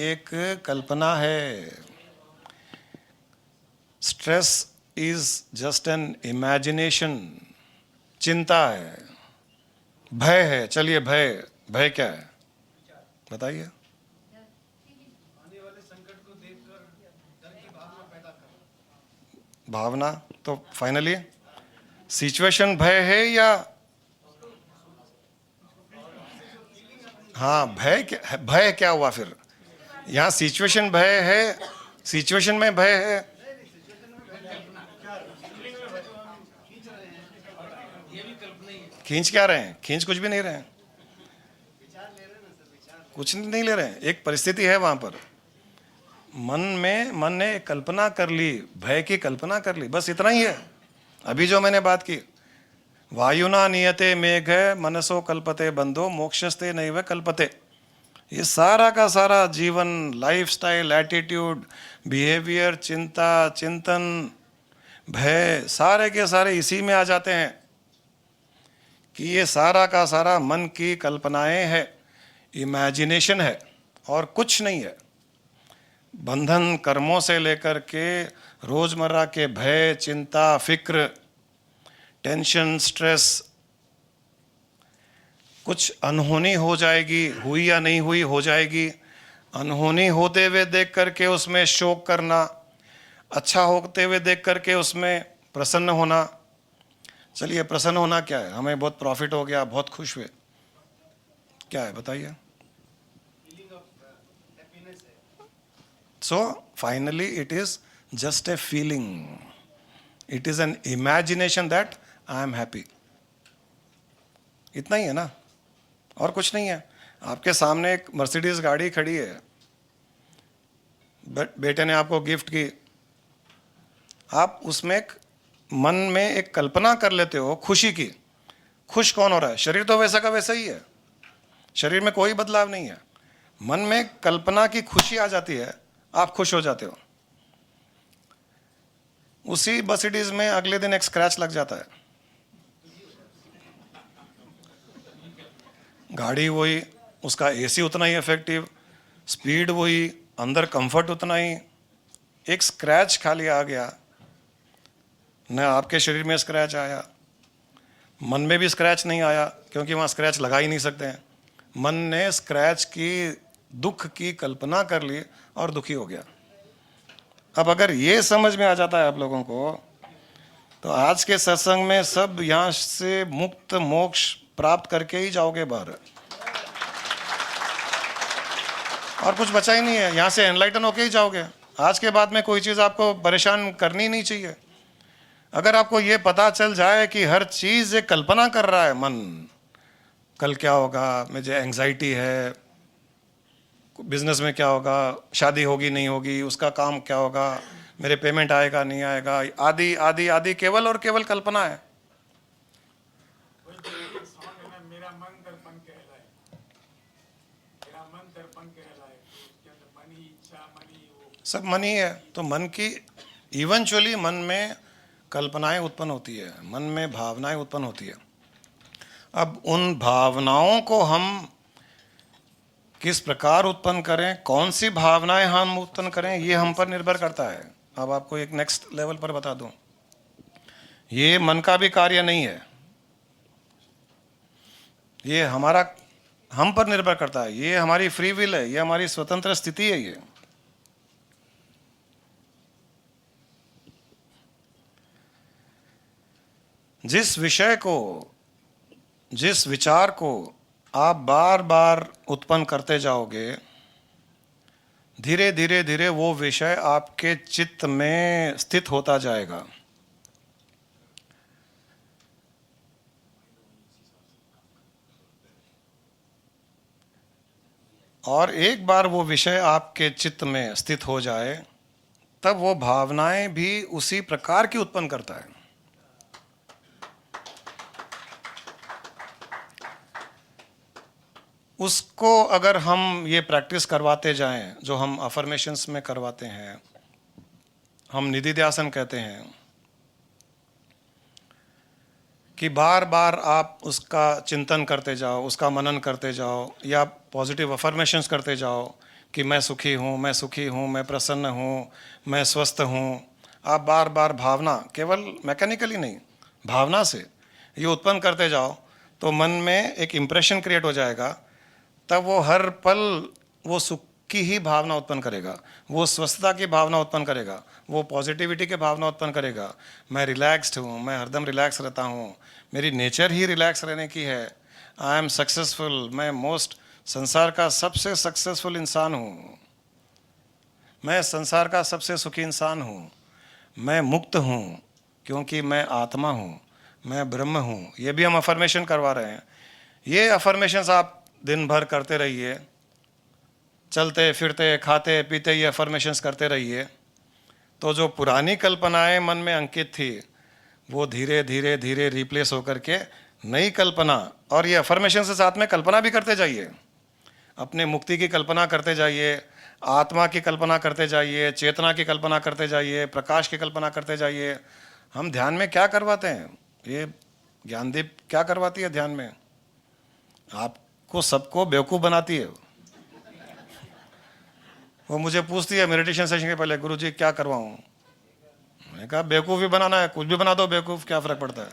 एक कल्पना है। Stress is just an imagination. चिंता है, भय है। चलिए भय, भय क्या है बताइए? भावना। तो फाइनली सिचुएशन भय है या? हाँ, भय क्या हुआ फिर? यहाँ सिचुएशन भय है, सिचुएशन में भय है। खींच क्या रहे हैं? खींच कुछ भी नहीं रहे हैं, कुछ नहीं ले रहे हैं। एक परिस्थिति है वहां पर, मन ने कल्पना कर ली, भय की कल्पना कर ली, बस इतना ही है। अभी जो मैंने बात की, वायुना नियते मेघ मनसो कल्पते बंधो मोक्षस्ते नैव कल्पते, ये सारा का सारा जीवन, लाइफस्टाइल, एटीट्यूड, बिहेवियर, चिंता, चिंतन, भय, सारे के सारे इसी में आ जाते हैं कि ये सारा का सारा मन की कल्पनाएं है, इमेजिनेशन है और कुछ नहीं है। बंधन कर्मों से लेकर के रोजमर्रा के भय, चिंता, फिक्र, टेंशन, स्ट्रेस, कुछ अनहोनी हो जाएगी, हुई या नहीं हुई हो जाएगी, अनहोनी होते हुए देख करके उसमें शोक करना, अच्छा होते हुए देख करके उसमें प्रसन्न होना। चलिए प्रसन्न होना क्या है? हमें बहुत प्रॉफिट हो गया, बहुत खुश हुए, क्या है बताइए? So finally it is just a feeling. It is an imagination that I am happy. इतना ही है ना, और कुछ नहीं है। आपके सामने एक मर्सिडीज गाड़ी खड़ी है, बेटे ने आपको गिफ्ट की, आप उसमें मन में एक कल्पना कर लेते हो खुशी की। खुश कौन हो रहा है? शरीर तो वैसा का वैसा ही है, शरीर में कोई बदलाव नहीं है। मन में कल्पना की खुशी आ जाती है, आप खुश हो जाते हो। उसी मर्सिडीज में अगले दिन एक स्क्रैच लग जाता है। गाड़ी वही, उसका एसी उतना ही इफेक्टिव, स्पीड वही, अंदर कंफर्ट उतना ही, एक स्क्रैच खाली आ गया। न आपके शरीर में स्क्रैच आया, मन में भी स्क्रैच नहीं आया, क्योंकि वहाँ स्क्रैच लगा ही नहीं सकते हैं। मन ने स्क्रैच की, दुख की कल्पना कर ली और दुखी हो गया। अब अगर ये समझ में आ जाता है आप लोगों को, तो आज के सत्संग में सब यहाँ से मुक्त मोक्ष प्राप्त करके ही जाओगे बाहर, और कुछ बचा ही नहीं है। यहाँ से एनलाइटन होके ही जाओगे। आज के बाद में कोई चीज़ आपको परेशान करनी नहीं चाहिए। अगर आपको ये पता चल जाए कि हर चीज़ एक कल्पना कर रहा है मन, कल क्या होगा, मुझे एंग्जाइटी है, बिजनेस में क्या होगा, शादी होगी नहीं होगी, उसका काम क्या होगा, मेरे पेमेंट आएगा नहीं आएगा, आदि आदि आदि, केवल और केवल कल्पना है। मेरा मन दर्पण कहलाए, मेरा मन दर्पण कहलाए, तो उसके अंदर मन ही इच्छा, मन ही वो सब मन ही है। तो मन की इवेंचुअली मन में कल्पनाएं उत्पन्न होती है, मन में भावनाएं उत्पन्न होती है। अब उन भावनाओं को हम किस प्रकार उत्पन्न करें, कौन सी भावनाएं हम उत्पन्न करें, ये हम पर निर्भर करता है। अब आपको एक नेक्स्ट लेवल पर बता दूं, ये मन का भी कार्य नहीं है, ये हमारा, हम पर निर्भर करता है। ये हमारी फ्री विल है, ये हमारी स्वतंत्र स्थिति है। ये जिस विषय को, जिस विचार को आप बार बार उत्पन्न करते जाओगे, धीरे धीरे धीरे वो विषय आपके चित्त में स्थित होता जाएगा। और एक बार वो विषय आपके चित्त में स्थित हो जाए, तब वो भावनाएं भी उसी प्रकार की उत्पन्न करता है। उसको अगर हम ये प्रैक्टिस करवाते जाएं, जो हम अफर्मेशंस में करवाते हैं, हम निधिध्यासन कहते हैं, कि बार बार आप उसका चिंतन करते जाओ, उसका मनन करते जाओ, या पॉजिटिव अफर्मेशंस करते जाओ कि मैं सुखी हूँ, मैं सुखी हूँ, मैं प्रसन्न हूँ, मैं स्वस्थ हूँ। आप बार बार भावना, केवल मैकेनिकली नहीं, भावना से ये उत्पन्न करते जाओ, तो मन में एक इम्प्रेशन क्रिएट हो जाएगा। तब वो हर पल वो सुख की ही भावना उत्पन्न करेगा, वो स्वस्थता की भावना उत्पन्न करेगा, वो पॉजिटिविटी की भावना उत्पन्न करेगा। मैं रिलैक्स्ड हूँ, मैं हरदम रिलैक्स रहता हूँ, मेरी नेचर ही रिलैक्स रहने की है, आई एम सक्सेसफुल, मैं मोस्ट, संसार का सबसे सक्सेसफुल इंसान हूँ, मैं संसार का सबसे सुखी इंसान हूँ, मैं मुक्त हूँ क्योंकि मैं आत्मा हूँ, मैं ब्रह्म हूँ। ये भी हम अफर्मेशन करवा रहे हैं। ये अफर्मेशंस आप दिन भर करते रहिए, चलते फिरते खाते पीते ये अफर्मेशंस करते रहिए, तो जो पुरानी कल्पनाएं मन में अंकित थी वो धीरे धीरे धीरे रिप्लेस होकर के नई कल्पना, और ये अफर्मेशन से साथ में कल्पना भी करते जाइए, अपने मुक्ति की कल्पना करते जाइए, आत्मा की कल्पना करते जाइए, चेतना की कल्पना करते जाइए, प्रकाश की कल्पना करते जाइए। हम ध्यान में क्या करवाते हैं, ये ज्ञानदीप क्या करवाती है ध्यान में, आपको सबको बेवकूफ़ बनाती है। वो मुझे पूछती है मेडिटेशन सेशन के पहले, गुरुजी क्या करवाऊँ। मैंने कहा बेवकूफ़ भी बनाना है, कुछ भी बना दो बेवकूफ़, क्या फ़र्क पड़ता है।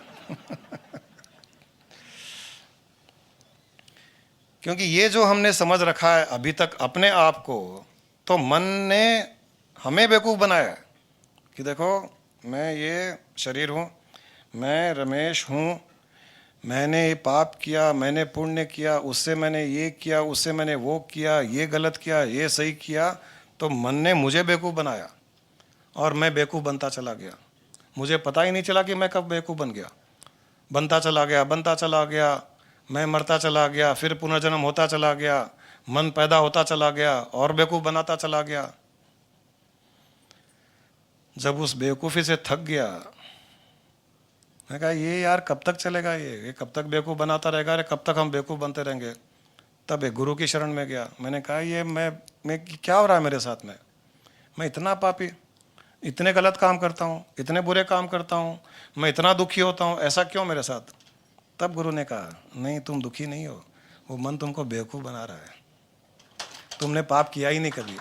क्योंकि ये जो हमने समझ रखा है अभी तक अपने आप को, तो मन ने हमें बेवकूफ़ बनाया है कि देखो मैं ये शरीर हूँ, मैं रमेश हूँ, मैंने ये पाप किया, मैंने पुण्य किया, उससे मैंने ये किया, उससे मैंने वो किया, ये गलत किया, ये सही किया, तो मन ने मुझे बेवकूफ़ बनाया और मैं बेवकूफ़ बनता चला गया। मुझे पता ही नहीं चला कि मैं कब बेवकूफ़ बन गया। बनता चला गया, बनता चला गया, मैं मरता चला गया, फिर पुनर्जन्म होता चला गया, मन पैदा होता चला गया और बेवकूफ़ बनाता चला गया। जब उस बेवकूफ़ी से थक गया, मैं कहा ये यार कब तक चलेगा, ये कब तक बेवकूफ़ बनाता रहेगा, अरे कब तक हम बेवकूफ़ बनते रहेंगे। तब एक गुरु की शरण में गया। मैंने कहा ये मैं क्या हो रहा है मेरे साथ में, मैं इतना पापी, इतने गलत काम करता हूँ, इतने बुरे काम करता हूँ, मैं इतना दुखी होता हूँ, ऐसा क्यों मेरे साथ? तब गुरु ने कहा, नहीं तुम दुखी नहीं हो, वो मन तुमको बेवकूफ़ बना रहा है। तुमने पाप किया ही नहीं कभी,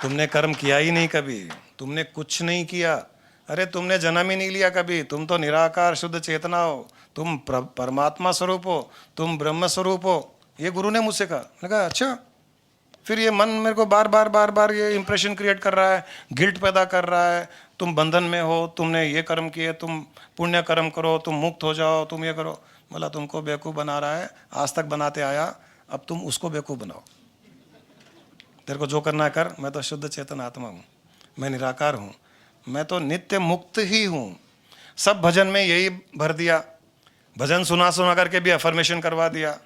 तुमने कर्म किया ही नहीं कभी, तुमने कुछ नहीं किया। अरे तुमने जन्म ही नहीं लिया कभी, तुम तो निराकार शुद्ध चेतना हो, तुम परमात्मा स्वरूप हो, तुम ब्रह्म स्वरूप हो। ये गुरु ने मुझसे कहा। मैंने कहा अच्छा। फिर ये मन मेरे को बार बार ये इंप्रेशन क्रिएट कर रहा है, गिल्ट पैदा कर रहा है, तुम बंधन में हो, तुमने ये कर्म किए, तुम पुण्य कर्म करो, तुम मुक्त हो जाओ, तुम ये करो। बोला तुमको बेवकूफ़ बना रहा है, आज तक बनाते आया, अब तुम उसको बेवकूफ़ बनाओ। तेरे को जो करना है कर, मैं तो शुद्ध चेतन आत्मा हूँ, मैं निराकार हूँ, मैं तो नित्य मुक्त ही हूँ। सब भजन में यही भर दिया, भजन सुना सुना करके भी अफर्मेशन करवा दिया,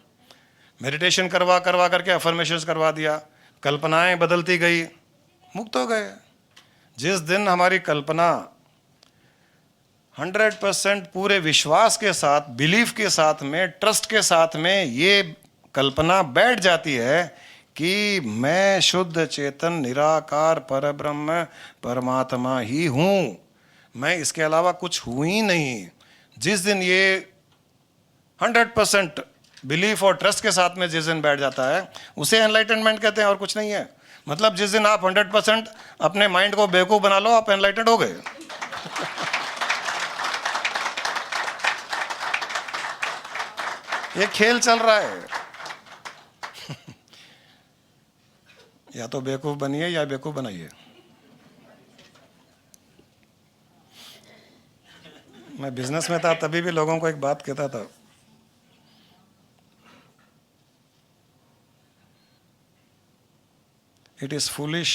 मेडिटेशन करवा करके अफर्मेशंस करवा दिया, कल्पनाएं बदलती गई, मुक्त हो गए। जिस दिन हमारी कल्पना 100% पूरे विश्वास के साथ, बिलीफ के साथ में, ट्रस्ट के साथ में ये कल्पना बैठ जाती है कि मैं शुद्ध चेतन निराकार परब्रह्म परमात्मा ही हूँ, मैं इसके अलावा कुछ हूँ ही नहीं। जिस दिन ये 100% बिलीफ और ट्रस्ट के साथ में जिस दिन बैठ जाता है, उसे एनलाइटनमेंट कहते हैं, और कुछ नहीं है। मतलब जिस दिन आप 100% अपने माइंड को बेवकूफ़ बना लो, आप एनलाइटेड हो गए। ये खेल चल रहा है। या तो बेवकूफ़ बनिए या बेवकूफ़ बनाइए। मैं बिजनेस में था तभी भी लोगों को एक बात कहता था, it is foolish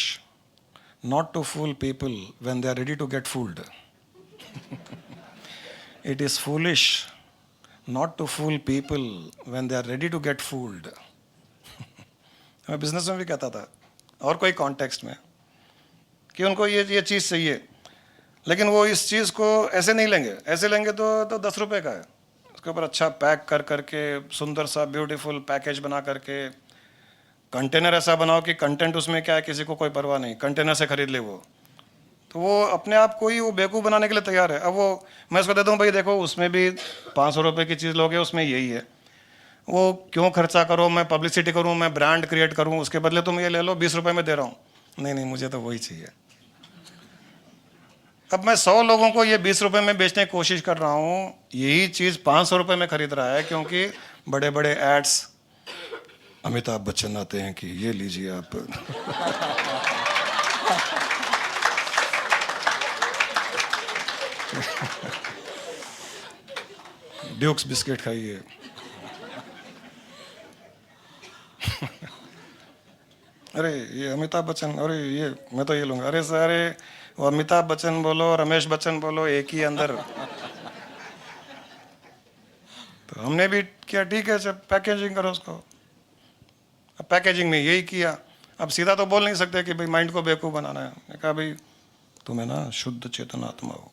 not to fool people when they are ready to get fooled. It is foolish not to fool people when they are ready to get fooled. मैं बिजनेस में भी कहता था, और कोई कॉन्टेक्स्ट में, कि उनको ये चीज़ चाहिए, लेकिन वो इस चीज़ को ऐसे नहीं लेंगे, ऐसे लेंगे तो 10 रुपए का है, उसके ऊपर अच्छा पैक करके सुंदर सा ब्यूटीफुल पैकेज बना करके, कंटेनर ऐसा बनाओ कि कंटेंट उसमें क्या है किसी को कोई परवाह नहीं, कंटेनर से खरीद ले वो। तो वो अपने आप को ही वो बेवकूफ़ बनाने के लिए तैयार है। अब वो मैं उसको देता हूँ, भाई देखो उसमें भी 500 रुपये की चीज़ लोगे, उसमें यही है, वो क्यों खर्चा करो, मैं पब्लिसिटी करूँ, मैं ब्रांड क्रिएट करूँ, उसके बदले तुम ये ले लो, 20 रुपये में दे रहा हूँ। नहीं, मुझे तो वही चाहिए। अब मैं 100 लोगों को ये 20 रुपये में बेचने की कोशिश कर रहा हूँ, यही चीज़ 500 रुपये में खरीद रहा है, क्योंकि बड़े बड़े एड्स, अमिताभ बच्चन आते हैं कि ये लीजिए आप। ड्यूक्स बिस्किट खाइए। अरे ये अमिताभ बच्चन, अरे ये मैं तो ये लूंगा। अरे सर वो अमिताभ बच्चन बोलो, रमेश बच्चन बोलो, एक ही अंदर। तो हमने भी किया, ठीक है जब पैकेजिंग करो उसको। अब पैकेजिंग में यही किया। अब सीधा तो बोल नहीं सकते कि भाई माइंड को बेवकूफ़ बनाना है। मैंने कहा भाई तुम है ना शुद्ध चेतन आत्मा हो,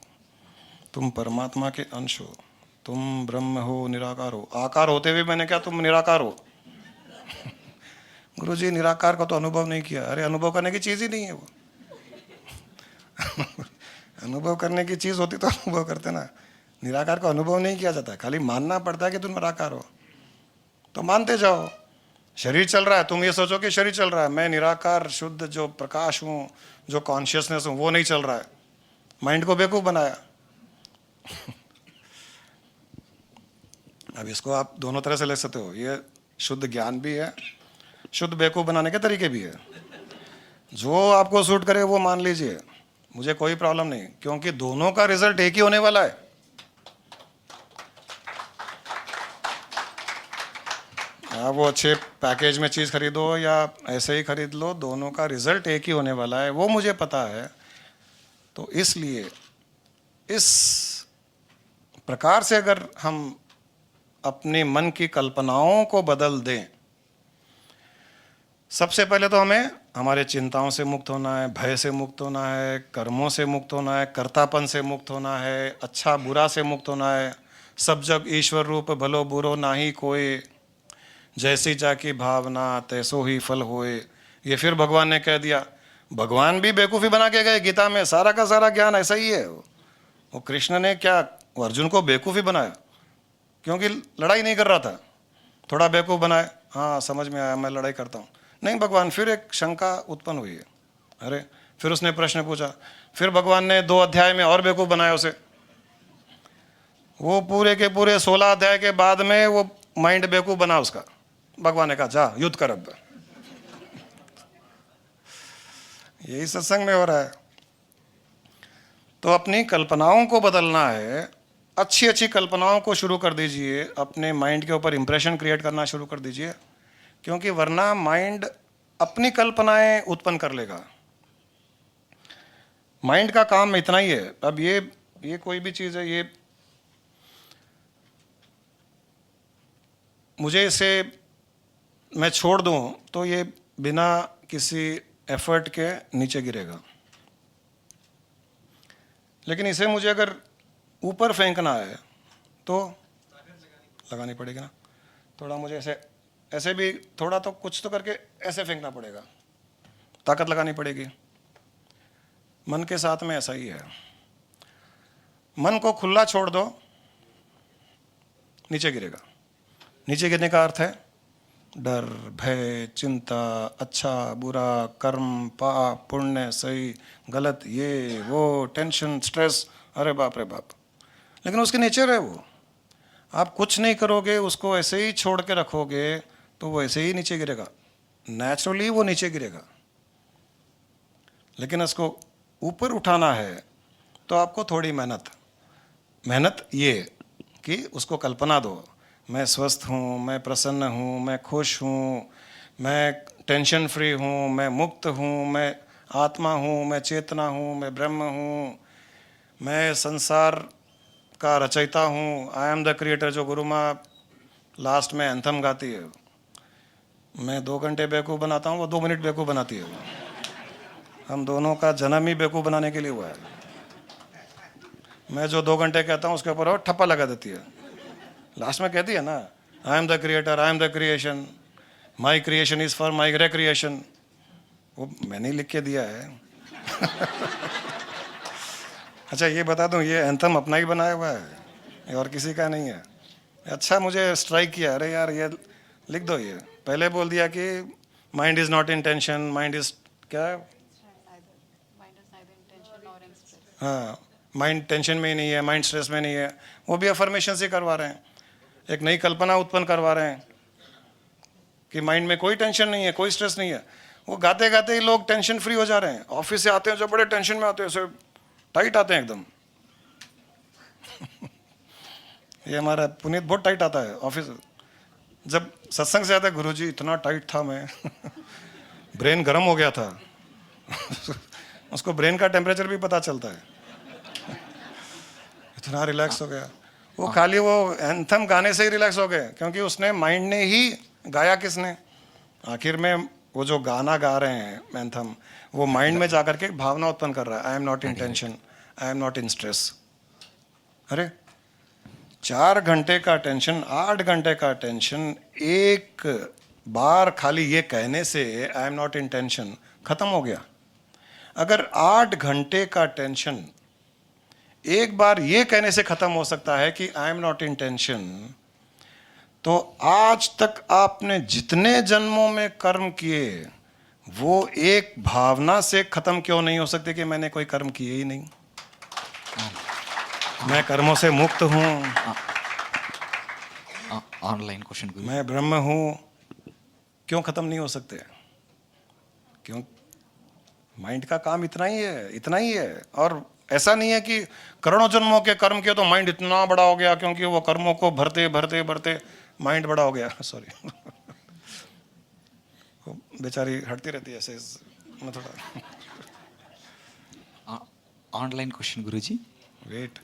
तुम परमात्मा के अंश हो, तुम ब्रह्म हो, निराकार हो। आकार होते हुए मैंने कहा तुम निराकार हो। गुरुजी निराकार का तो अनुभव नहीं किया। अरे अनुभव करने की चीज़ ही नहीं है वो। अनुभव करने की चीज़ होती तो अनुभव करते ना। निराकार का अनुभव नहीं किया जाता, खाली मानना पड़ता है कि तुम निराकार हो, तो मानते जाओ। शरीर चल रहा है, तुम ये सोचो कि शरीर चल रहा है, मैं निराकार शुद्ध जो प्रकाश हूँ, जो कॉन्शियसनेस हूँ, वो नहीं चल रहा है। माइंड को बेवकूफ़ बनाया। अब इसको आप दोनों तरह से ले सकते हो, ये शुद्ध ज्ञान भी है, शुद्ध बेवकूफ़ बनाने के तरीके भी है। जो आपको सूट करे वो मान लीजिए, मुझे कोई प्रॉब्लम नहीं, क्योंकि दोनों का रिजल्ट एक ही होने वाला है। आप वो अच्छे पैकेज में चीज़ खरीदो या ऐसे ही खरीद लो, दोनों का रिजल्ट एक ही होने वाला है, वो मुझे पता है। तो इसलिए इस प्रकार से अगर हम अपने मन की कल्पनाओं को बदल दें, सबसे पहले तो हमें हमारे चिंताओं से मुक्त होना है, भय से मुक्त होना है, कर्मों से मुक्त होना है, कर्तापन से मुक्त होना है, अच्छा बुरा से मुक्त होना है। सब जग ईश्वर रूप भलो बुरो नाही कोय, जैसी जाकी भावना तैसो ही फल होए। ये फिर भगवान ने कह दिया। भगवान भी बेवकूफ़ी बना के गए गीता में, सारा का सारा ज्ञान ऐसा ही है। वो कृष्ण ने क्या अर्जुन को बेवकूफ़ी बनाया, क्योंकि लड़ाई नहीं कर रहा था, थोड़ा बेवकूफ़ बनाए, हाँ समझ में आया मैं लड़ाई करता हूँ। नहीं भगवान, फिर एक शंका उत्पन्न हुई है। अरे फिर उसने प्रश्न पूछा, फिर भगवान ने 2 अध्याय में और बेवकूफ़ बनाया उसे। वो पूरे के पूरे 16 अध्याय के बाद में वो माइंड बेवकूफ़ बना उसका। भगवान ने कहा जा युद्ध कर अब। यही सत्संग में हो रहा है। तो अपनी कल्पनाओं को बदलना है, अच्छी अच्छी कल्पनाओं को शुरू कर दीजिए, अपने माइंड के ऊपर इंप्रेशन क्रिएट करना शुरू कर दीजिए, क्योंकि वरना माइंड अपनी कल्पनाएं उत्पन्न कर लेगा। माइंड का काम इतना ही है। अब ये कोई भी चीज़ है, ये मुझे इसे मैं छोड़ दूं तो ये बिना किसी एफर्ट के नीचे गिरेगा, लेकिन इसे मुझे अगर ऊपर फेंकना है तो लगानी पड़ेगी ना। थोड़ा मुझे ऐसे भी थोड़ा तो कुछ तो करके ऐसे फेंकना पड़ेगा, ताकत लगानी पड़ेगी। मन के साथ में ऐसा ही है। मन को खुला छोड़ दो, नीचे गिरेगा। नीचे गिरने का अर्थ है डर, भय, चिंता, अच्छा बुरा, कर्म, पाप, पुण्य, सही गलत, ये वो, टेंशन, स्ट्रेस, अरे बाप रे बाप। लेकिन उसके नेचर है वो। आप कुछ नहीं करोगे, उसको ऐसे ही छोड़ के रखोगे तो वो ऐसे ही नीचे गिरेगा, नेचुरली वो नीचे गिरेगा। लेकिन उसको ऊपर उठाना है तो आपको थोड़ी मेहनत ये कि उसको कल्पना दो, मैं स्वस्थ हूँ, मैं प्रसन्न हूँ, मैं खुश हूँ, मैं टेंशन फ्री हूँ, मैं मुक्त हूँ, मैं आत्मा हूँ, मैं चेतना हूँ, मैं ब्रह्म हूँ, मैं संसार का रचयिता हूँ, आई एम द क्रिएटर, जो गुरु माँ लास्ट में एंथम गाती है। मैं 2 घंटे बेवकूफ़ बनाता हूँ, वो 2 मिनट बेवकूफ़ बनाती है। हम दोनों का जन्म ही बेवकूफ़ बनाने के लिए हुआ है। मैं जो 2 घंटे कहता हूँ उसके ऊपर और ठप्पा लगा देती है। लास्ट में कहती है ना, I am the creator, I am the creation, my creation is for my recreation. वो मैंने लिख के दिया है। अच्छा ये बता दूं, ये एंथम अपना ही बनाया हुआ है, ये और किसी का नहीं है। अच्छा मुझे स्ट्राइक किया, अरे यार ये लिख दो। ये पहले बोल दिया कि mind is not in tension, mind is क्या, हाँ माइंड टेंशन में ही नहीं है, माइंड स्ट्रेस में नहीं है। वो भी अफर्मेशन से करवा रहे हैं, एक नई कल्पना उत्पन्न करवा रहे हैं कि माइंड में कोई टेंशन नहीं है, कोई स्ट्रेस नहीं है। वो गाते गाते ही लोग टेंशन फ्री हो जा रहे हैं। ऑफिस से आते हैं जो बड़े टेंशन में आते हैं, ऐसे टाइट आते हैं एकदम। ये हमारा पुनीत बहुत टाइट आता है ऑफिस। जब सत्संग से आता है, गुरुजी इतना टाइट था मैं, ब्रेन गर्म हो गया था। उसको ब्रेन का टेम्परेचर भी पता चलता है, इतना रिलैक्स हो गया। वो खाली वो एंथम गाने से ही रिलैक्स हो गए, क्योंकि उसने माइंड ने ही गाया। किसने? आखिर में वो जो गाना गा रहे हैं एंथम, वो माइंड में जाकर के भावना उत्पन्न कर रहा है, I am not in tension, I am not in stress. अरे 4 घंटे का टेंशन, 8 घंटे का टेंशन, एक बार खाली ये कहने से I am not in tension खत्म हो गया। अगर 8 घंटे का टेंशन एक बार ये कहने से खत्म हो सकता है कि I am not in tension, तो आज तक आपने जितने जन्मों में कर्म किए वो एक भावना से खत्म क्यों नहीं हो सकते कि मैंने कोई कर्म किए ही नहीं, मैं कर्मों से मुक्त हूं, ऑनलाइन क्वेश्चन गुरु। मैं ब्रह्म हूं, क्यों खत्म नहीं हो सकते? क्यों? माइंड का काम इतना ही है, इतना ही है। और ऐसा नहीं है कि करोड़ों जन्मों के कर्म किए तो माइंड इतना बड़ा हो गया, क्योंकि वो कर्मों को भरते भरते भरते माइंड बड़ा हो गया। सॉरी, बेचारी हटती रहती है ऐसे, मैं थोड़ा online question Guruji. Wait.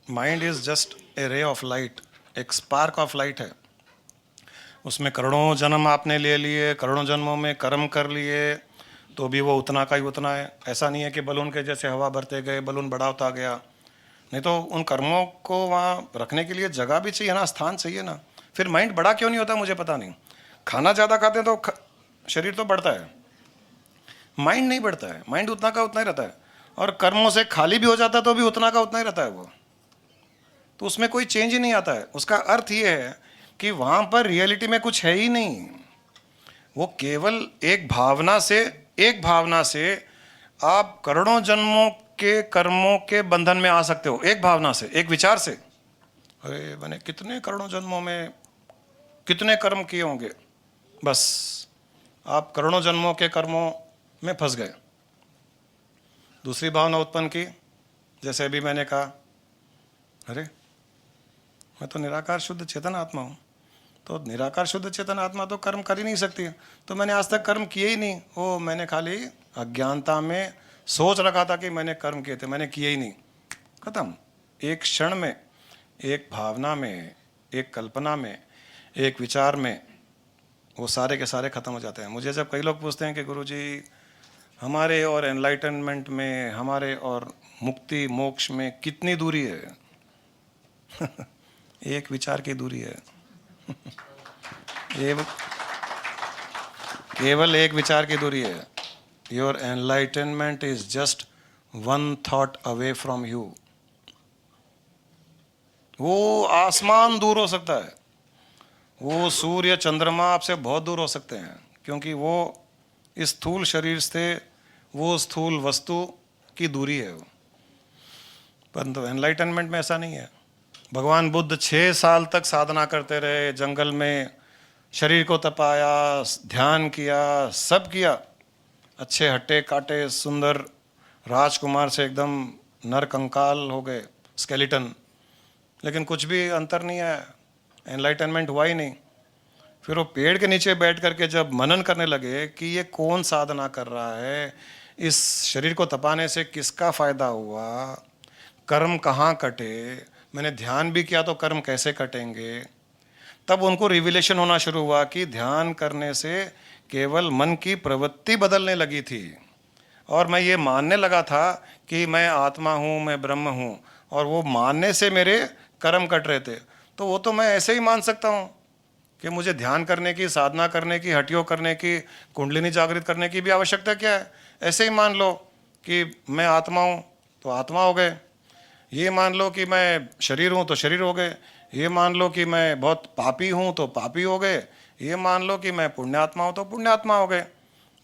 Mind is just a ray of light, एक स्पार्क ऑफ लाइट है। उसमें करोड़ों जन्म आपने ले लिए, करोड़ों जन्मों में कर्म कर लिए, तो भी वो उतना का ही उतना है। ऐसा नहीं है कि बलून के जैसे हवा भरते गए, बलून बड़ा होता गया। नहीं तो उन कर्मों को वहाँ रखने के लिए जगह भी चाहिए ना, स्थान चाहिए ना। फिर माइंड बड़ा क्यों नहीं होता मुझे पता नहीं। खाना ज़्यादा खाते हैं तो शरीर तो बढ़ता है, माइंड नहीं बढ़ता है। माइंड उतना का उतना ही रहता है, और कर्मों से खाली भी हो जाता है तो भी उतना का उतना ही रहता है वो। तो उसमें कोई चेंज ही नहीं आता है। उसका अर्थ ये है कि वहाँ पर रियलिटी में कुछ है ही नहीं। वो केवल एक भावना से आप करोड़ों जन्मों के कर्मों के बंधन में आ सकते हो। एक भावना से, एक विचार से, अरे मैंने कितने करोड़ों जन्मों में कितने कर्म किए होंगे, बस आप करोड़ों जन्मों के कर्मों में फंस गए। दूसरी भावना उत्पन्न की, जैसे अभी मैंने कहा, अरे मैं तो निराकार शुद्ध चेतन आत्मा हूँ, तो निराकार शुद्ध चेतन आत्मा तो कर्म कर ही नहीं सकती है, तो मैंने आज तक कर्म किए ही नहीं। ओ, मैंने खाली अज्ञानता में सोच रखा था कि मैंने कर्म किए थे, मैंने किए ही नहीं। खत्म। एक क्षण में, एक भावना में, एक कल्पना में, एक विचार में वो सारे के सारे खत्म हो जाते हैं। मुझे जब कई लोग पूछते हैं कि गुरुजी हमारे और एनलाइटनमेंट में, हमारे और मुक्ति मोक्ष में कितनी दूरी है? एक विचार की दूरी है। केवल एक विचार की दूरी है। Your enlightenment is just one thought away from you. वो आसमान दूर हो सकता है, वो सूर्य चंद्रमा आपसे बहुत दूर हो सकते हैं, क्योंकि वो इस स्थूल शरीर से वो स्थूल वस्तु की दूरी है। परंतु एनलाइटनमेंट में ऐसा नहीं है। भगवान बुद्ध 6 साल तक साधना करते रहे, जंगल में शरीर को तपाया, ध्यान किया, सब किया। अच्छे हट्टे काटे सुंदर राजकुमार से एकदम नर कंकाल हो गए, स्केलेटन, लेकिन कुछ भी अंतर नहीं आया, एनलाइटनमेंट हुआ ही नहीं। फिर वो पेड़ के नीचे बैठ करके जब मनन करने लगे कि ये कौन साधना कर रहा है, इस शरीर को तपाने से किसका फायदा हुआ, कर्म कहाँ कटे, मैंने ध्यान भी किया तो कर्म कैसे कटेंगे, तब उनको रिविलेशन होना शुरू हुआ कि ध्यान करने से केवल मन की प्रवृत्ति बदलने लगी थी, और मैं ये मानने लगा था कि मैं आत्मा हूँ, मैं ब्रह्म हूँ, और वो मानने से मेरे कर्म कट रहे थे। तो वो तो मैं ऐसे ही मान सकता हूँ कि मुझे ध्यान करने की, साधना करने की, हठयोग करने की, कुंडलिनी जागृत करने की भी आवश्यकता क्या है? ऐसे ही मान लो कि मैं आत्मा हूँ तो आत्मा हो गए, ये मान लो कि मैं शरीर हूँ तो शरीर हो गए, ये मान लो कि मैं बहुत पापी हूँ तो पापी हो गए, ये मान लो कि मैं पुण्यात्मा हूँ तो पुण्यात्मा हो गए।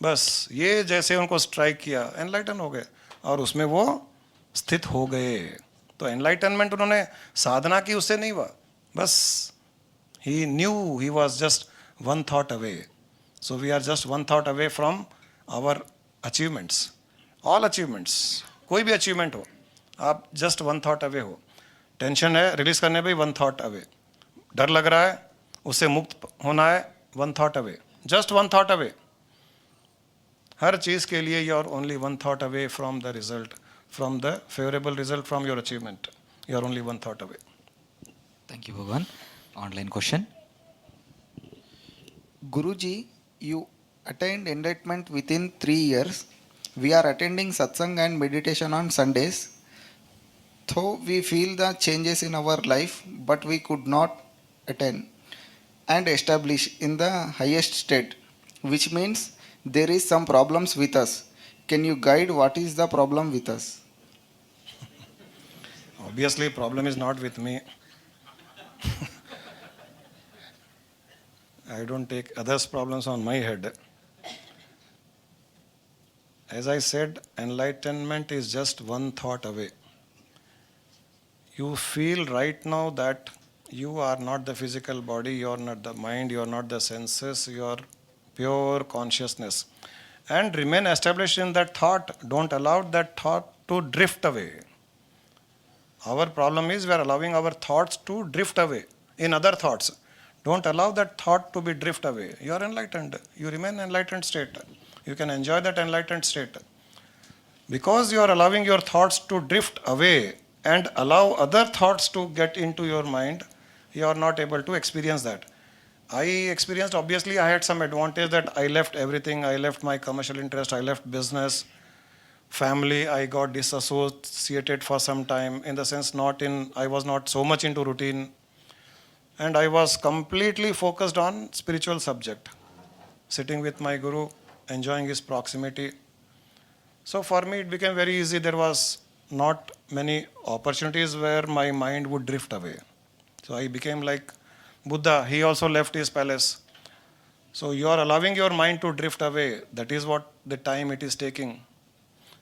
बस ये जैसे उनको स्ट्राइक किया, एनलाइटन हो गए, और उसमें वो स्थित हो गए। तो एनलाइटनमेंट उन्होंने साधना की, उससे नहीं हुआ, बस he knew he was just one thought away. So we are just one thought away from our achievements, all achievements। कोई भी अचीवमेंट हो, आप जस्ट वन थॉट अवे हो। टेंशन है, रिलीज करने पे वन थॉट अवे। डर लग रहा है, उससे मुक्त होना है, one thought away, just one thought away. हर चीज के लिए you are only one thought away from the result, from the favourable result from your achievement. You are only one thought away. Thank you, Bhagwan. Online question. Guruji, you attained enlightenment within 3 years. We are attending satsang and meditation on Sundays. Though we feel the changes in our life, but we could not attain and establish in the highest state, which means there is some problems with us. Can you guide what is the problem with us? Obviously problem is not with me। I don't take others' problems on my head। As I said, enlightenment is just one thought away। You feel right now that you are not the physical body, you are not the mind, you are not the senses, you are pure consciousness, and remain established in that thought. Don't allow that thought to drift away। Our problem is we are allowing our thoughts to drift away in other thoughts। Don't allow that thought to be drift away। You are enlightened, you remain enlightened state, you can enjoy that enlightened state। Because you are allowing your thoughts to drift away and allow other thoughts to get into your mind, you are not able to experience that। I experienced, obviously, I had some advantage that I left everything. I left my commercial interest, I left business, family. I got disassociated for some time, in the sense, I was not so much into routine. And I was completely focused on spiritual subject, sitting with my guru, enjoying his proximity. So for me, it became very easy. There was not many opportunities where my mind would drift away. So I became like Buddha. He also left his palace. So you are allowing your mind to drift away. That is what the time it is taking.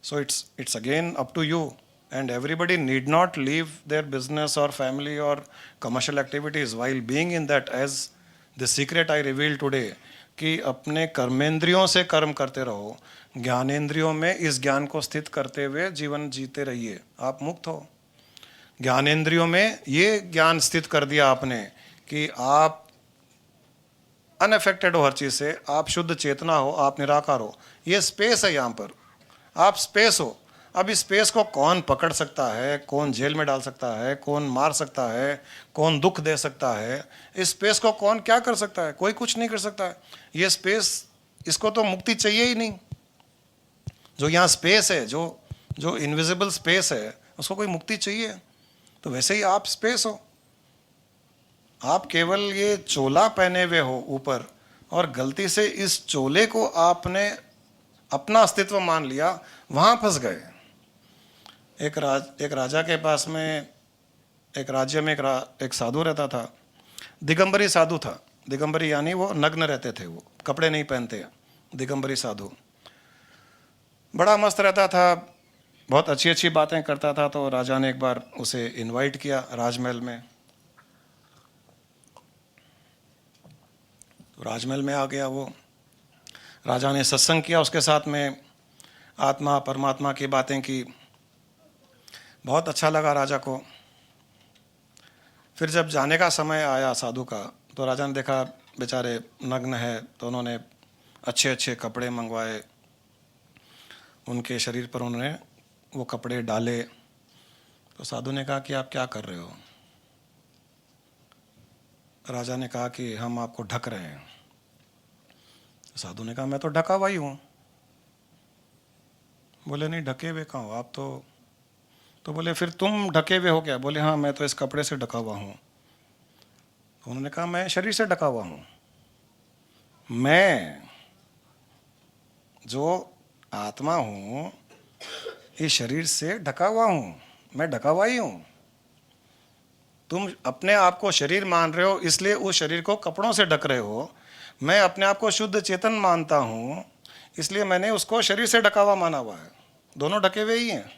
So it's again up to you. And everybody need not leave their business or family or commercial activities while being in that. As the secret I revealed today, कि अपने कर्मेंद्रियों से कर्म करते रहो, ज्ञानेंद्रियों में इस ज्ञान को स्थित करते हुए जीवन जीते रहिए, आप मुक्त हो। ज्ञानेंद्रियों में ये ज्ञान स्थित कर दिया आपने कि आप अनअफेक्टेड हो हर चीज़ से, आप शुद्ध चेतना हो, आप निराकार हो। ये स्पेस है, यहाँ पर आप स्पेस हो। अब इस स्पेस को कौन पकड़ सकता है, कौन जेल में डाल सकता है, कौन मार सकता है, कौन दुख दे सकता है, इस स्पेस को कौन क्या कर सकता है? कोई कुछ नहीं कर सकता है। ये स्पेस, इसको तो मुक्ति चाहिए ही नहीं। जो यहाँ स्पेस है, जो इनविजिबल स्पेस है, उसको कोई मुक्ति चाहिए? तो वैसे ही आप स्पेस हो। आप केवल ये चोला पहने हुए हो ऊपर, और गलती से इस चोले को आपने अपना अस्तित्व मान लिया, वहाँ फंस गए। एक राजा के पास में, एक राज्य में एक साधु रहता था। दिगंबरी साधु था। दिगंबरी यानी वो नग्न रहते थे, वो कपड़े नहीं पहनते। दिगंबरी साधु बड़ा मस्त रहता था, बहुत अच्छी अच्छी बातें करता था। तो राजा ने एक बार उसे इनवाइट किया राजमहल में। तो राजमहल में आ गया वो। राजा ने सत्संग किया उसके साथ में, आत्मा परमात्मा की बातें की। बहुत अच्छा लगा राजा को। फिर जब जाने का समय आया साधु का, तो राजा ने देखा बेचारे नग्न है, तो उन्होंने अच्छे अच्छे कपड़े मंगवाए, उनके शरीर पर उन्होंने वो कपड़े डाले। तो साधु ने कहा कि आप क्या कर रहे हो? राजा ने कहा कि हम आपको ढक रहे हैं। साधु ने कहा मैं तो ढका हुआ ही हूँ। बोले नहीं, ढके हुए कहाँ हो आप? तो बोले फिर तुम ढके हुए हो क्या? बोले हाँ, मैं तो इस कपड़े से ढका हुआ हूँ। उन्होंने कहा मैं शरीर से ढका हुआ हूँ। मैं जो आत्मा हूँ, इस शरीर से ढका हुआ हूँ, मैं ढका हुआ ही हूँ। तुम अपने आप को शरीर मान रहे हो, इसलिए उस शरीर को कपड़ों से ढक रहे हो। मैं अपने आप को शुद्ध चेतन मानता हूँ, इसलिए मैंने उसको शरीर से ढका हुआ माना हुआ है। दोनों ढके हुए ही हैं।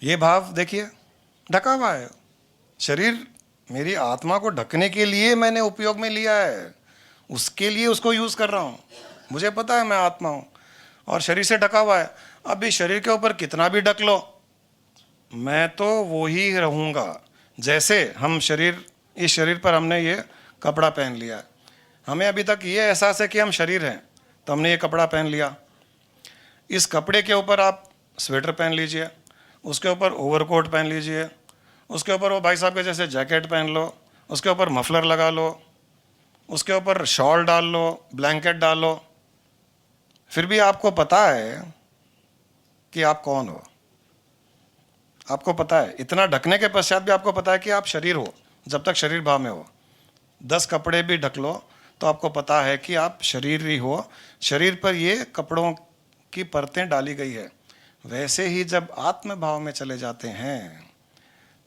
ये भाव देखिए, ढका हुआ है। शरीर मेरी आत्मा को ढकने के लिए मैंने उपयोग में लिया है, उसके लिए उसको यूज कर रहा हूँ। मुझे पता है मैं आत्मा हूँ और शरीर से ढका हुआ है। अब इस शरीर के ऊपर कितना भी ढक लो, मैं तो वो ही रहूँगा। जैसे हम इस शरीर पर हमने ये कपड़ा पहन लिया है, हमें अभी तक ये एहसास है कि हम शरीर हैं, तो हमने ये कपड़ा पहन लिया। इस कपड़े के ऊपर आप स्वेटर पहन लीजिए, उसके ऊपर ओवरकोट पहन लीजिए, उसके ऊपर वो भाई साहब के जैसे जैकेट पहन लो, उसके ऊपर मफलर लगा लो, उसके ऊपर शॉल डाल लो, ब्लैंकेट डालो, फिर भी आपको पता है कि आप कौन हो। आपको पता है, इतना ढकने के पश्चात भी आपको पता है कि आप शरीर हो, जब तक शरीर भाव में हो। 10 कपड़े भी ढक लो तो आपको पता है कि आप शरीर ही हो। शरीर पर ये कपड़ों की परतें डाली गई है। वैसे ही जब आत्म भाव में चले जाते हैं,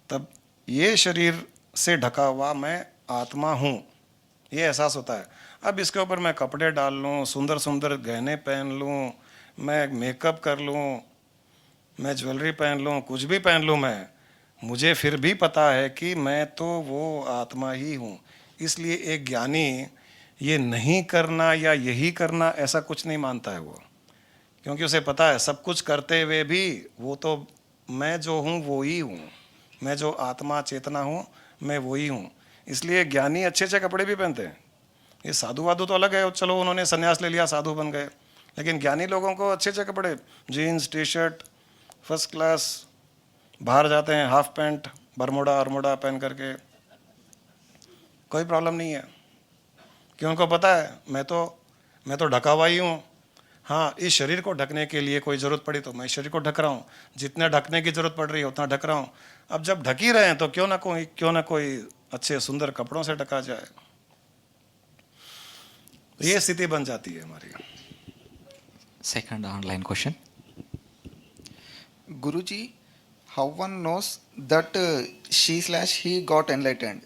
तब ये शरीर से ढका हुआ मैं आत्मा हूँ, ये एहसास होता है। अब इसके ऊपर मैं कपड़े डाल लूँ, सुंदर सुंदर गहने पहन लूँ, मैं मेकअप कर लूँ, मैं ज्वेलरी पहन लूँ, कुछ भी पहन लूँ, मुझे फिर भी पता है कि मैं तो वो आत्मा ही हूँ। इसलिए एक ज्ञानी ये नहीं करना या यही करना ऐसा कुछ नहीं मानता है वो, क्योंकि उसे पता है सब कुछ करते हुए भी वो तो मैं जो हूँ वो ही हूँ, मैं जो आत्मा चेतना हूँ मैं वो ही हूँ। इसलिए ज्ञानी अच्छे अच्छे कपड़े भी पहनते हैं। ये साधु वाधु तो अलग है, चलो उन्होंने संन्यास ले लिया, साधु बन गए, लेकिन ज्ञानी लोगों को अच्छे अच्छे कपड़े, jeans T shirt first class, बाहर जाते हैं हाफ पैंट बरमूडा अरमूडा पहन करके, कोई प्रॉब्लम नहीं है, क्यों? उनको पता है मैं तो ढका हुआ ही हूँ। हाँ, इस शरीर को ढकने के लिए कोई ज़रूरत पड़ी तो मैं इस शरीर को ढक रहा हूँ, जितने ढकने की ज़रूरत पड़ रही है उतना ढक रहा हूँ। अब जब ढक ही रहे हैं तो क्यों ना कोई अच्छे सुंदर कपड़ों से ढका जाए। ये स्थिति बन जाती है हमारी। Second online question. Guruji, how one knows that she/he got enlightened?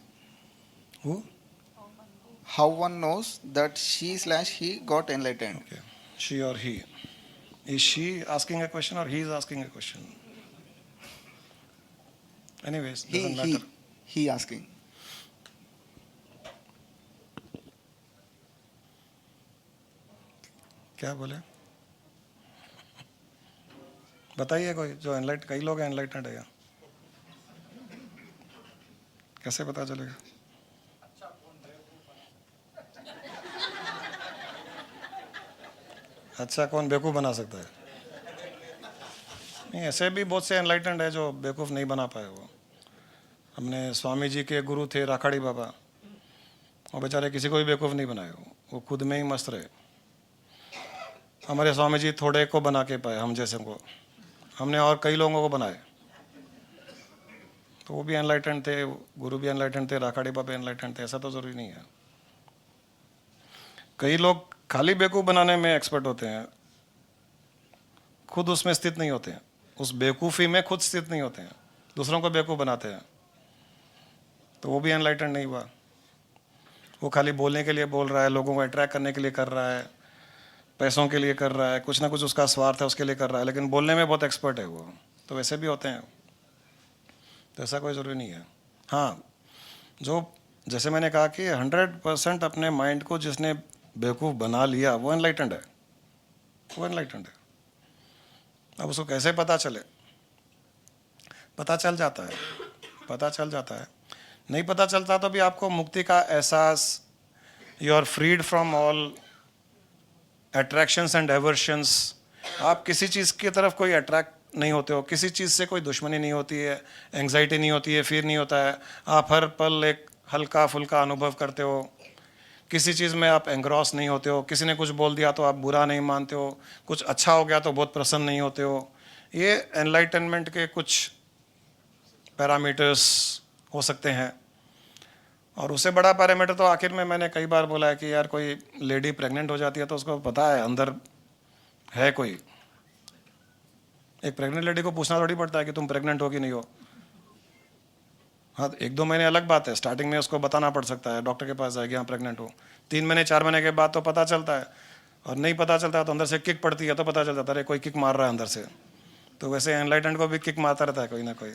Who? How one knows that she/he got enlightened? Okay. She or he? Is she asking a question or he is asking a question? Anyways, doesn't matter. He asking. क्या बोले? बताइए कोई जो एनलाइट, कई लोग एनलाइटेड है यहाँ, कैसे पता चलेगा? अच्छा कौन बेवकूफ़ बना सकता है? नहीं, ऐसे भी बहुत से एनलाइटेंड है जो बेवकूफ़ नहीं बना पाए। वो हमने स्वामी जी के गुरु थे राखाड़ी बाबा, वो बेचारे किसी को भी बेवकूफ़ नहीं बनाए, वो खुद में ही मस्त रहे। हमारे स्वामी जी थोड़े को बना के पाए, हम जैसे को, हमने और कई लोगों को बनाए, तो वो भी एनलाइटेंड थे, गुरु भी एनलाइटेंड थे, राखाड़ी बाबा एनलाइटेंड थे, ऐसा तो ज़रूरी नहीं है। कई लोग खाली बेवकूफ़ बनाने में एक्सपर्ट होते हैं, खुद उसमें स्थित नहीं होते हैं, उस बेवकूफ़ी में खुद स्थित नहीं होते हैं, दूसरों को बेवकूफ़ बनाते हैं, तो वो भी एनलाइटेंड नहीं हुआ। वो खाली बोलने के लिए बोल रहा है, लोगों को अट्रैक्ट करने के लिए कर रहा है, पैसों के लिए कर रहा है, कुछ ना कुछ उसका स्वार्थ है उसके लिए कर रहा है, लेकिन बोलने में बहुत एक्सपर्ट है वो, तो वैसे भी होते हैं, तो ऐसा कोई ज़रूरी नहीं है। हाँ, जो जैसे मैंने कहा कि 100% अपने माइंड को जिसने बेवकूफ़ बना लिया वो एनलाइटेंड है, वो एनलाइटेंड है। अब उसको कैसे पता चले? पता चल जाता है, पता चल जाता है। नहीं पता चलता तो भी आपको मुक्ति का एहसास, you are freed from all attractions and aversions, आप किसी चीज़ की तरफ कोई अट्रैक्ट नहीं होते हो, किसी चीज़ से कोई दुश्मनी नहीं होती है, एंग्जाइटी नहीं होती है, फिर नहीं होता है, आप हर पल एक हल्का फुल्का अनुभव करते हो, किसी चीज़ में आप एंग्रॉस नहीं होते हो, किसी ने कुछ बोल दिया तो आप बुरा नहीं मानते हो, कुछ अच्छा हो गया तो बहुत प्रसन्न नहीं होते हो। ये एनलाइटनमेंट के कुछ पैरामीटर्स हो सकते हैं। और उससे बड़ा पैरामीटर तो आखिर में मैंने कई बार बोला है कि यार कोई लेडी प्रेग्नेंट हो जाती है तो उसको पता है अंदर है कोई, एक प्रेग्नेंट लेडी को पूछना थोड़ी पड़ता है कि तुम प्रेग्नेंट हो कि नहीं हो। हाँ, 1-2 महीने अलग बात है, स्टार्टिंग में उसको बताना पड़ सकता है, डॉक्टर के पास जाएगी हाँ प्रेग्नेंट हो, 3 महीने 4 महीने के बाद तो पता चलता है, और नहीं पता चलता है तो अंदर से किक पड़ती है तो पता चल जाता है अरे कोई किक मार रहा है अंदर से। तो वैसे एनलाइटेंड को भी किक मारता रहता है कोई ना कोई,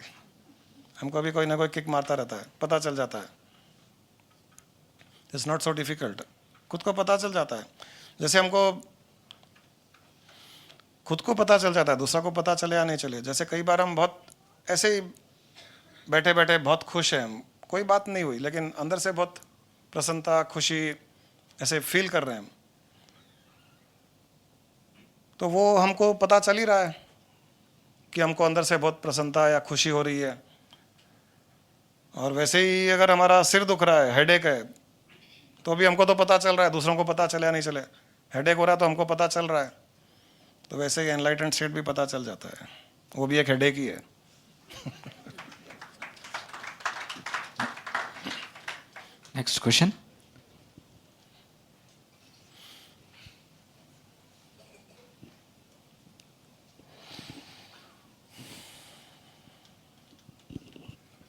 हमको भी कोई ना कोई किक मारता रहता है, पता चल जाता है। इट्स नॉट सो डिफिकल्ट, खुद को पता चल जाता है। जैसे हमको खुद को पता चल जाता है, दूसरा को पता चले या नहीं चले। जैसे कई बार हम बहुत ऐसे ही बैठे बैठे बहुत खुश हैं, कोई बात नहीं हुई, लेकिन अंदर से बहुत प्रसन्नता खुशी ऐसे फील कर रहे हैं, तो वो हमको पता चल ही रहा है कि हमको अंदर से बहुत प्रसन्नता या खुशी हो रही है। और वैसे ही अगर हमारा सिर दुख रहा है, हेडेक है, तो भी हमको तो पता चल रहा है, दूसरों को पता चले या नहीं चले, हेडेक हो रहा है तो हमको पता चल रहा है। तो वैसे ही एनलाइटेंड स्टेट भी पता चल जाता है, वो भी एक हेडेक ही है। Next question.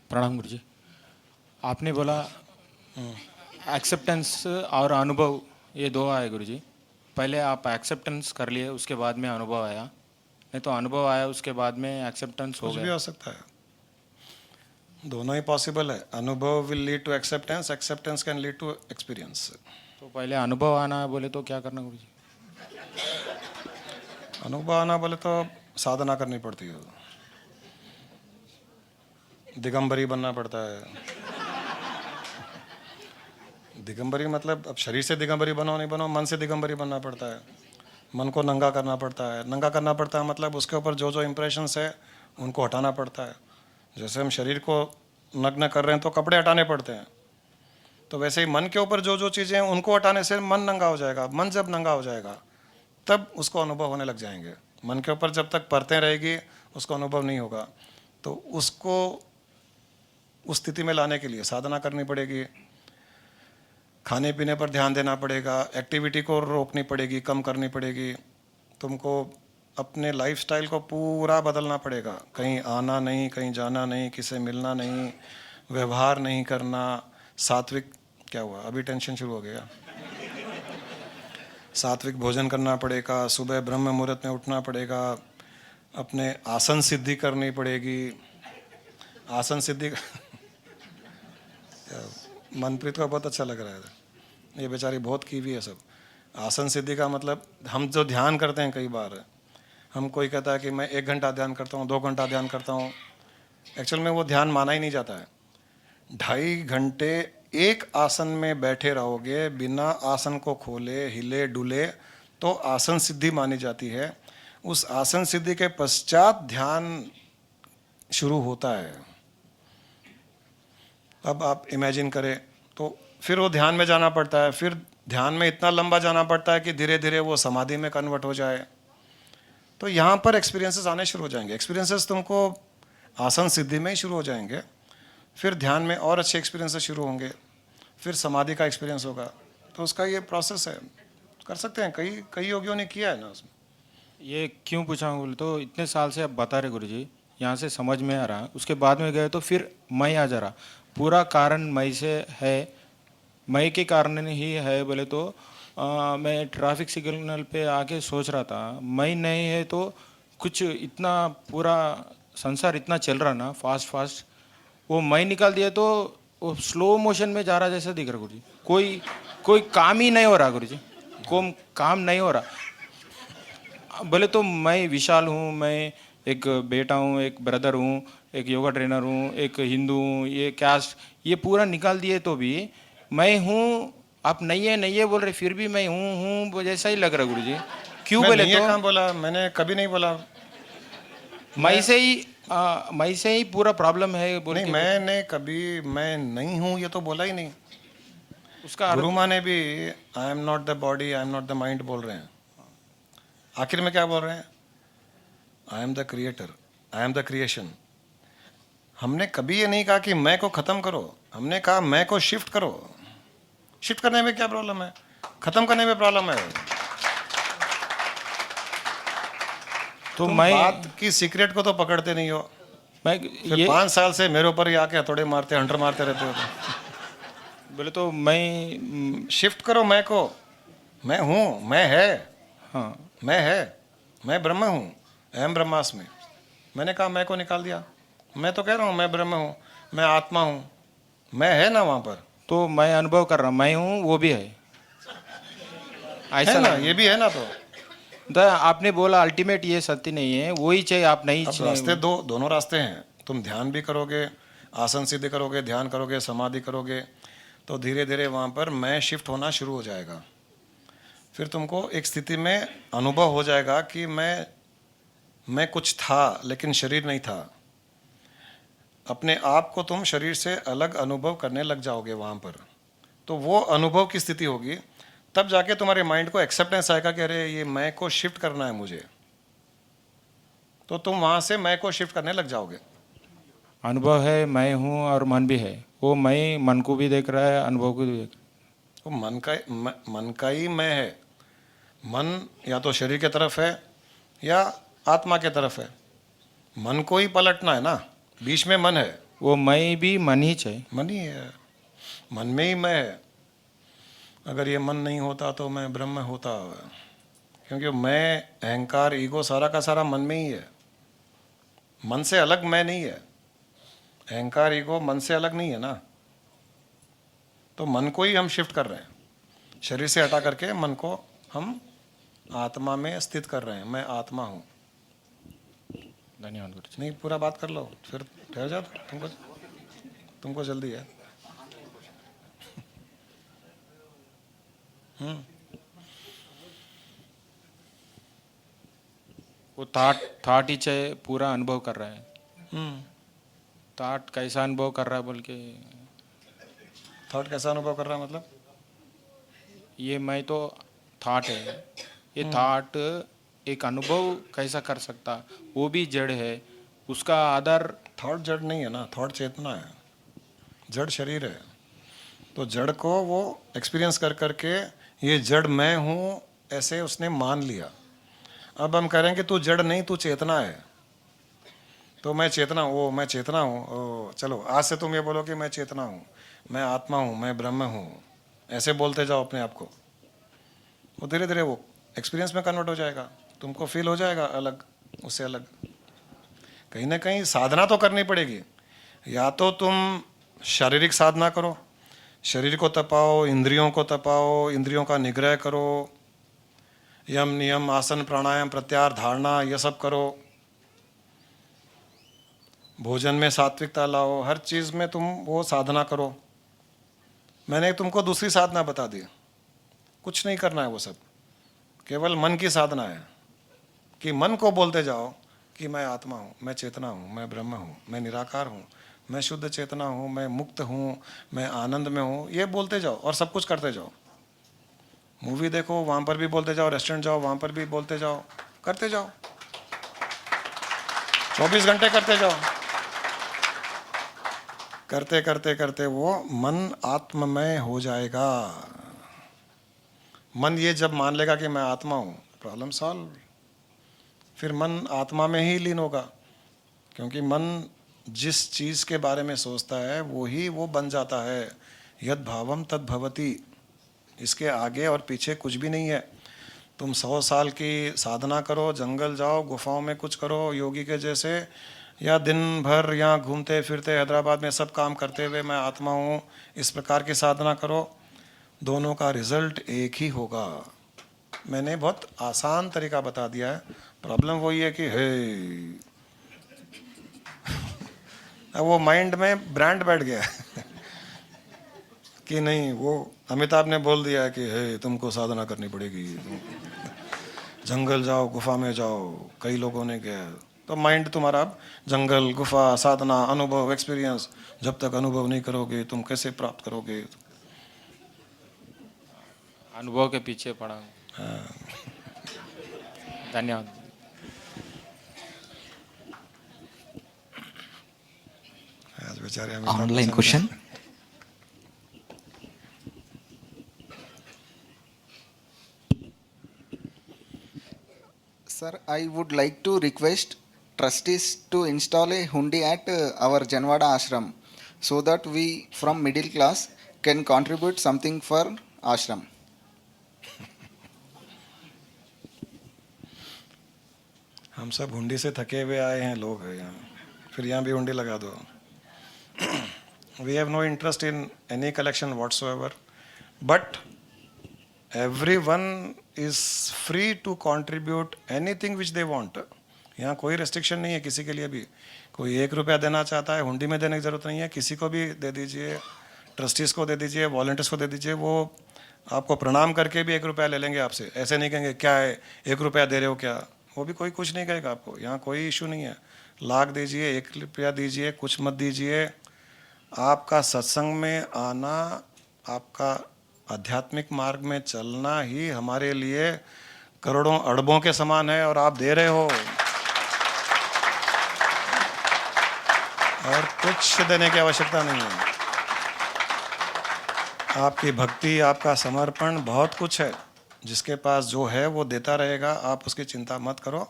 प्रणाम गुरुजी, आपने बोला एक्सेप्टेंस और अनुभव ये दो आए गुरुजी। पहले आप एक्सेप्टेंस कर लिए, उसके बाद में अनुभव आया, नहीं तो अनुभव आया उसके बाद में एक्सेप्टेंस हो कुछ भी गया। हो सकता है, दोनों ही पॉसिबल है। Anubhav will lead to acceptance, acceptance can lead to experience. तो पहले अनुभव आना बोले तो क्या करना गुरुजी? अनुभव आना बोले तो साधना करनी पड़ती है, दिगंबरी बनना पड़ता है। दिगंबरी मतलब अब शरीर से दिगंबरी बनो नहीं बनो, मन से दिगंबरी बनना पड़ता है। मन को नंगा करना पड़ता है, नंगा करना पड़ता है मतलब उसके ऊपर जो जो इम्प्रेशंस है उनको हटाना पड़ता है। जैसे हम शरीर को नग्न कर रहे हैं तो कपड़े हटाने पड़ते हैं, तो वैसे ही मन के ऊपर जो जो चीज़ें हैं उनको हटाने से मन नंगा हो जाएगा। मन जब नंगा हो जाएगा तब उसको अनुभव होने लग जाएंगे। मन के ऊपर जब तक परतें रहेगी उसको अनुभव नहीं होगा। तो उसको उस स्थिति में लाने के लिए साधना करनी पड़ेगी, खाने पीने पर ध्यान देना पड़ेगा, एक्टिविटी को रोकनी पड़ेगी, कम करनी पड़ेगी। तुमको अपने लाइफस्टाइल को पूरा बदलना पड़ेगा। कहीं आना नहीं, कहीं जाना नहीं, किसी मिलना नहीं, व्यवहार नहीं करना, सात्विक। क्या हुआ, अभी टेंशन शुरू हो गया? सात्विक भोजन करना पड़ेगा, सुबह ब्रह्म मुहूर्त में उठना पड़ेगा, अपने आसन सिद्धि करनी पड़ेगी। आसन सिद्धि मनप्रीत को बहुत अच्छा लग रहा है, ये बेचारी बहुत कीवी है सब। आसन सिद्धि का मतलब हम जो ध्यान करते हैं, कई बार हम कोई कहता है कि मैं 1 घंटा ध्यान करता हूँ, 2 घंटा ध्यान करता हूँ, एक्चुअल में वो ध्यान माना ही नहीं जाता है। 2.5 घंटे एक आसन में बैठे रहोगे बिना आसन को खोले, हिले डुले, तो आसन सिद्धि मानी जाती है। उस आसन सिद्धि के पश्चात ध्यान शुरू होता है। अब आप इमेजिन करें तो फिर वो ध्यान में जाना पड़ता है, फिर ध्यान में इतना लंबा जाना पड़ता है कि धीरे धीरे वो समाधि में कन्वर्ट हो जाए। तो यहाँ पर एक्सपीरियंसेस आने शुरू हो जाएंगे। एक्सपीरियंसेस तुमको आसन सिद्धि में ही शुरू हो जाएंगे, फिर ध्यान में और अच्छे एक्सपीरियंसेस शुरू होंगे, फिर समाधि का एक्सपीरियंस होगा। तो उसका ये प्रोसेस है, कर सकते हैं। कई योगियों ने किया है ना उसमें। ये क्यों पूछा हूँ बोले तो इतने साल से आप बता रहे गुरुजी, यहाँ से समझ में आ रहा, उसके बाद में गए तो फिर मैं आ जा रहा। पूरा कारण मैं से है, मैं के कारण ही है बोले तो मैं ट्रैफिक सिग्नल पे आके सोच रहा था मैं नहीं है तो कुछ इतना पूरा संसार इतना चल रहा ना फास्ट फास्ट, वो मैं निकाल दिया तो वो स्लो मोशन में जा रहा जैसा दिख रहा गुरुजी। कोई काम ही नहीं हो रहा गुरुजी, कोई काम नहीं हो रहा। बोले तो मैं विशाल हूँ, मैं एक बेटा हूँ, एक ब्रदर हूँ, एक योगा ट्रेनर हूँ, एक हिंदू हूँ, ये कास्ट ये पूरा निकाल दिए तो भी मैं हूँ। आप नहीं है बोल रहे, फिर भी मैं हूँ जैसा ही लग रहा गुरुजी। क्यों मैं बोले नहीं है तो कहाँ बोला, मैंने कभी नहीं बोला। मैं से ही पूरा प्रॉब्लम है बोल नहीं, के मैंने कभी मैं नहीं हूँ ये तो बोला ही नहीं। उसका गुरु माँ ने भी I am not the body, I am not the mind बोल रहे हैं। आखिर में क्या बोल रहे हैं? I am the creator, I am the creation. हमने कभी ये नहीं कहा कि मैं को खत्म करो, हमने कहा मैं को शिफ्ट करो। शिफ्ट करने में क्या प्रॉब्लम है? खत्म करने में प्रॉब्लम है। तो तुम मैं बात की सीक्रेट को तो पकड़ते नहीं हो। मैं फिर ये 5 साल से मेरे ऊपर ही आके हथौड़े मारते, हंटर मारते रहते हो। बोले तो मैं शिफ्ट करो मैं को। मैं हूँ, मैं है, हाँ मैं है, मैं ब्रह्म हूँ, अहम ब्रह्मास्मि। मैंने कहा मैं को निकाल दिया। मैं तो कह रहा हूँ मैं ब्रह्म हूँ, मैं आत्मा हूँ, मैं है ना वहाँ पर। तो मैं अनुभव कर रहा मैं हूँ वो भी है ऐसा है ना, लग- ये भी है ना। तो आपने बोला अल्टीमेट ये सत्य नहीं है, वही चाहिए आप नहीं अब रास्ते दोनों रास्ते हैं। तुम ध्यान भी करोगे, आसन सिद्धि करोगे, ध्यान करोगे, समाधि करोगे, तो धीरे धीरे वहाँ पर मैं शिफ्ट होना शुरू हो जाएगा। फिर तुमको एक स्थिति में अनुभव हो जाएगा कि मैं कुछ था लेकिन शरीर नहीं था। अपने आप को तुम शरीर से अलग अनुभव करने लग जाओगे वहाँ पर। तो वो अनुभव की स्थिति होगी, तब जाके तुम्हारे माइंड को एक्सेप्टेंस आएगा कि अरे ये मैं को शिफ्ट करना है मुझे। तो तुम वहाँ से मैं को शिफ्ट करने लग जाओगे। अनुभव है मैं हूँ और मन भी है, वो मैं मन को भी देख रहा है, अनुभव को भी देख रहा तो मन का ही मैं है। मन या तो शरीर के तरफ है या आत्मा के तरफ है। मन को ही पलटना है ना, बीच में मन है। है। वो मैं भी मन ही चाहिए। मन ही है, मन में ही मैं है। अगर ये मन नहीं होता तो मैं ब्रह्म होता, क्योंकि मैं, अहंकार, ईगो सारा का सारा मन में ही है। मन से अलग मैं नहीं है। अहंकार, ईगो मन से अलग नहीं है ना। तो मन को ही हम शिफ्ट कर रहे हैं, शरीर से हटा करके मन को हम आत्मा में स्थित कर रहे हैं। मैं आत्मा हूँ। धन्यवाद गुरु जी। नहीं, पूरा बात कर लो, फिर ठहर जाओ। तुमको जल्दी है। वो थॉट ही चाहिए, पूरा अनुभव कर रहा है। थॉट कैसा अनुभव कर रहा है बोल के, थॉट कैसा अनुभव कर रहा है मतलब? ये मैं तो थॉट है, ये थॉट एक अनुभव कैसा कर सकता, वो भी जड़ है, उसका आधार। थॉट जड़ नहीं है ना, थॉट चेतना है, जड़ शरीर है। तो जड़ को वो एक्सपीरियंस कर करके ये जड़ मैं हूँ ऐसे उसने मान लिया। अब हम कह रहे हैं कि तू जड़ नहीं, तू चेतना है। तो मैं चेतना हूँ, ओ मैं चेतना हूँ, ओ चलो आज से तुम ये बोलो कि मैं चेतना हूँ, मैं आत्मा हूँ, मैं ब्रह्म हूँ, ऐसे बोलते जाओ अपने आप को। वो धीरे धीरे वो एक्सपीरियंस में कन्वर्ट हो जाएगा, तुमको फील हो जाएगा अलग, उससे अलग। कहीं ना कहीं साधना तो करनी पड़ेगी। या तो तुम शारीरिक साधना करो, शरीर को तपाओ, इंद्रियों को तपाओ, इंद्रियों का निग्रह करो, यम नियम आसन प्राणायाम प्रत्याहार धारणा ये सब करो, भोजन में सात्विकता लाओ, हर चीज़ में तुम वो साधना करो। मैंने तुमको दूसरी साधना बता दी, कुछ नहीं करना है वो सब, केवल मन की साधना है कि मन को बोलते जाओ कि मैं आत्मा हूँ, मैं चेतना हूँ, मैं ब्रह्म हूँ, मैं निराकार हूँ, मैं शुद्ध चेतना हूँ, मैं मुक्त हूँ, मैं आनंद में हूँ, ये बोलते जाओ और सब कुछ करते जाओ। मूवी देखो वहाँ पर भी बोलते जाओ, रेस्टोरेंट जाओ वहाँ पर भी बोलते जाओ, करते जाओ, 24 घंटे करते जाओ। करते करते करते वो मन आत्ममय हो जाएगा। मन ये जब मान लेगा कि मैं आत्मा हूँ, प्रॉब्लम सॉल्व। फिर मन आत्मा में ही लीन होगा, क्योंकि मन जिस चीज़ के बारे में सोचता है वो ही वो बन जाता है। यद भावम तद भवति, इसके आगे और पीछे कुछ भी नहीं है। तुम 100 साल की साधना करो, जंगल जाओ, गुफाओं में कुछ करो योगी के जैसे, या दिन भर यहाँ घूमते फिरते हैदराबाद में सब काम करते हुए मैं आत्मा हूँ इस प्रकार की साधना करो, दोनों का रिजल्ट एक ही होगा। मैंने बहुत आसान तरीका बता दिया है। प्रॉब्लम वही है कि हे वो माइंड में ब्रांड बैठ गया है कि नहीं, वो अमिताभ ने बोल दिया है कि हे तुमको साधना करनी पड़ेगी, जंगल जाओ, गुफा में जाओ, कई लोगों ने किया। तो माइंड तुम्हारा अब जंगल, गुफा, साधना, अनुभव, एक्सपीरियंस, जब तक अनुभव नहीं करोगे तुम कैसे प्राप्त करोगे? अनुभव के पीछे पड़ा हूँ। हाँ। धन्यवाद। आज बेचारे Amitabh Online Bachchan question. Sir, I would like to request trustees to install a hundi at our Janwada ashram so that we from middle class can contribute something for ashram. हम सब हुंडी से थके हुए आए हैं लोग यहाँ, फिर यहाँ भी हुंडी लगा दो। We have no interest in any collection whatsoever, but everyone is free to contribute anything which they want. यहाँ कोई रेस्ट्रिक्शन नहीं है किसी के लिए भी। कोई 1 रुपया देना चाहता है, हुंडी में देने की ज़रूरत नहीं है, किसी को भी दे दीजिए, ट्रस्टीज़ को दे दीजिए, वॉलंटियर्स को दे दीजिए, वो आपको प्रणाम करके भी 1 रुपया ले लेंगे आपसे। ऐसे नहीं कहेंगे क्या है 1 रुपया दे रहे हो क्या, वो भी कोई कुछ नहीं कहेगा आपको। यहाँ कोई इशू नहीं है, लाख दीजिए, 1 रुपया दीजिए, कुछ मत दीजिए। आपका सत्संग में आना, आपका आध्यात्मिक मार्ग में चलना ही हमारे लिए करोड़ों अरबों के समान है, और आप दे रहे हो, और कुछ देने की आवश्यकता नहीं है। आपकी भक्ति, आपका समर्पण बहुत कुछ है। जिसके पास जो है वो देता रहेगा, आप उसकी चिंता मत करो।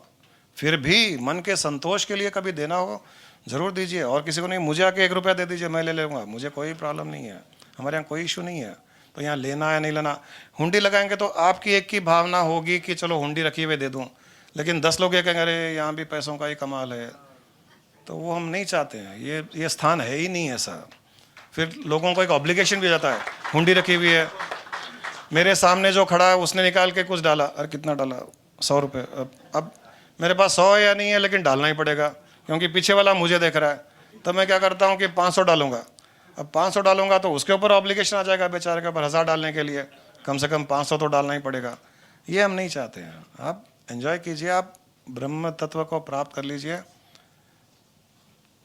फिर भी मन के संतोष के लिए कभी देना हो ज़रूर दीजिए, और किसी को नहीं मुझे आके 1 रुपया दे दीजिए मैं ले लूँगा, मुझे कोई प्रॉब्लम नहीं है, हमारे यहाँ कोई इशू नहीं है। तो यहाँ लेना है नहीं लेना, हुंडी लगाएंगे तो आपकी एक की भावना होगी कि चलो हुंडी रखी हुए दे दूँ, लेकिन 10 लोग ये कहेंगे अरे यहाँ भी पैसों का ही कमाल है, तो वो हम नहीं चाहते हैं। ये स्थान है ही नहीं ऐसा। फिर लोगों को एक ऑब्लिगेशन भी हो जाता है, हुंडी रखी हुई है, मेरे सामने जो खड़ा है उसने निकाल के कुछ डाला, अरे कितना डाला 100 रुपये, अब मेरे पास 100 या नहीं है लेकिन डालना ही पड़ेगा क्योंकि पीछे वाला मुझे देख रहा है। तो मैं क्या करता हूँ कि 500 डालूंगा। अब 500 डालूंगा तो उसके ऊपर ऑब्लिगेशन आ जाएगा बेचारे के ऊपर 1000 डालने के लिए, कम से कम 500 तो डालना ही पड़ेगा। ये हम नहीं चाहते हैं। आप एंजॉय कीजिए, आप ब्रह्म तत्व को प्राप्त कर लीजिए,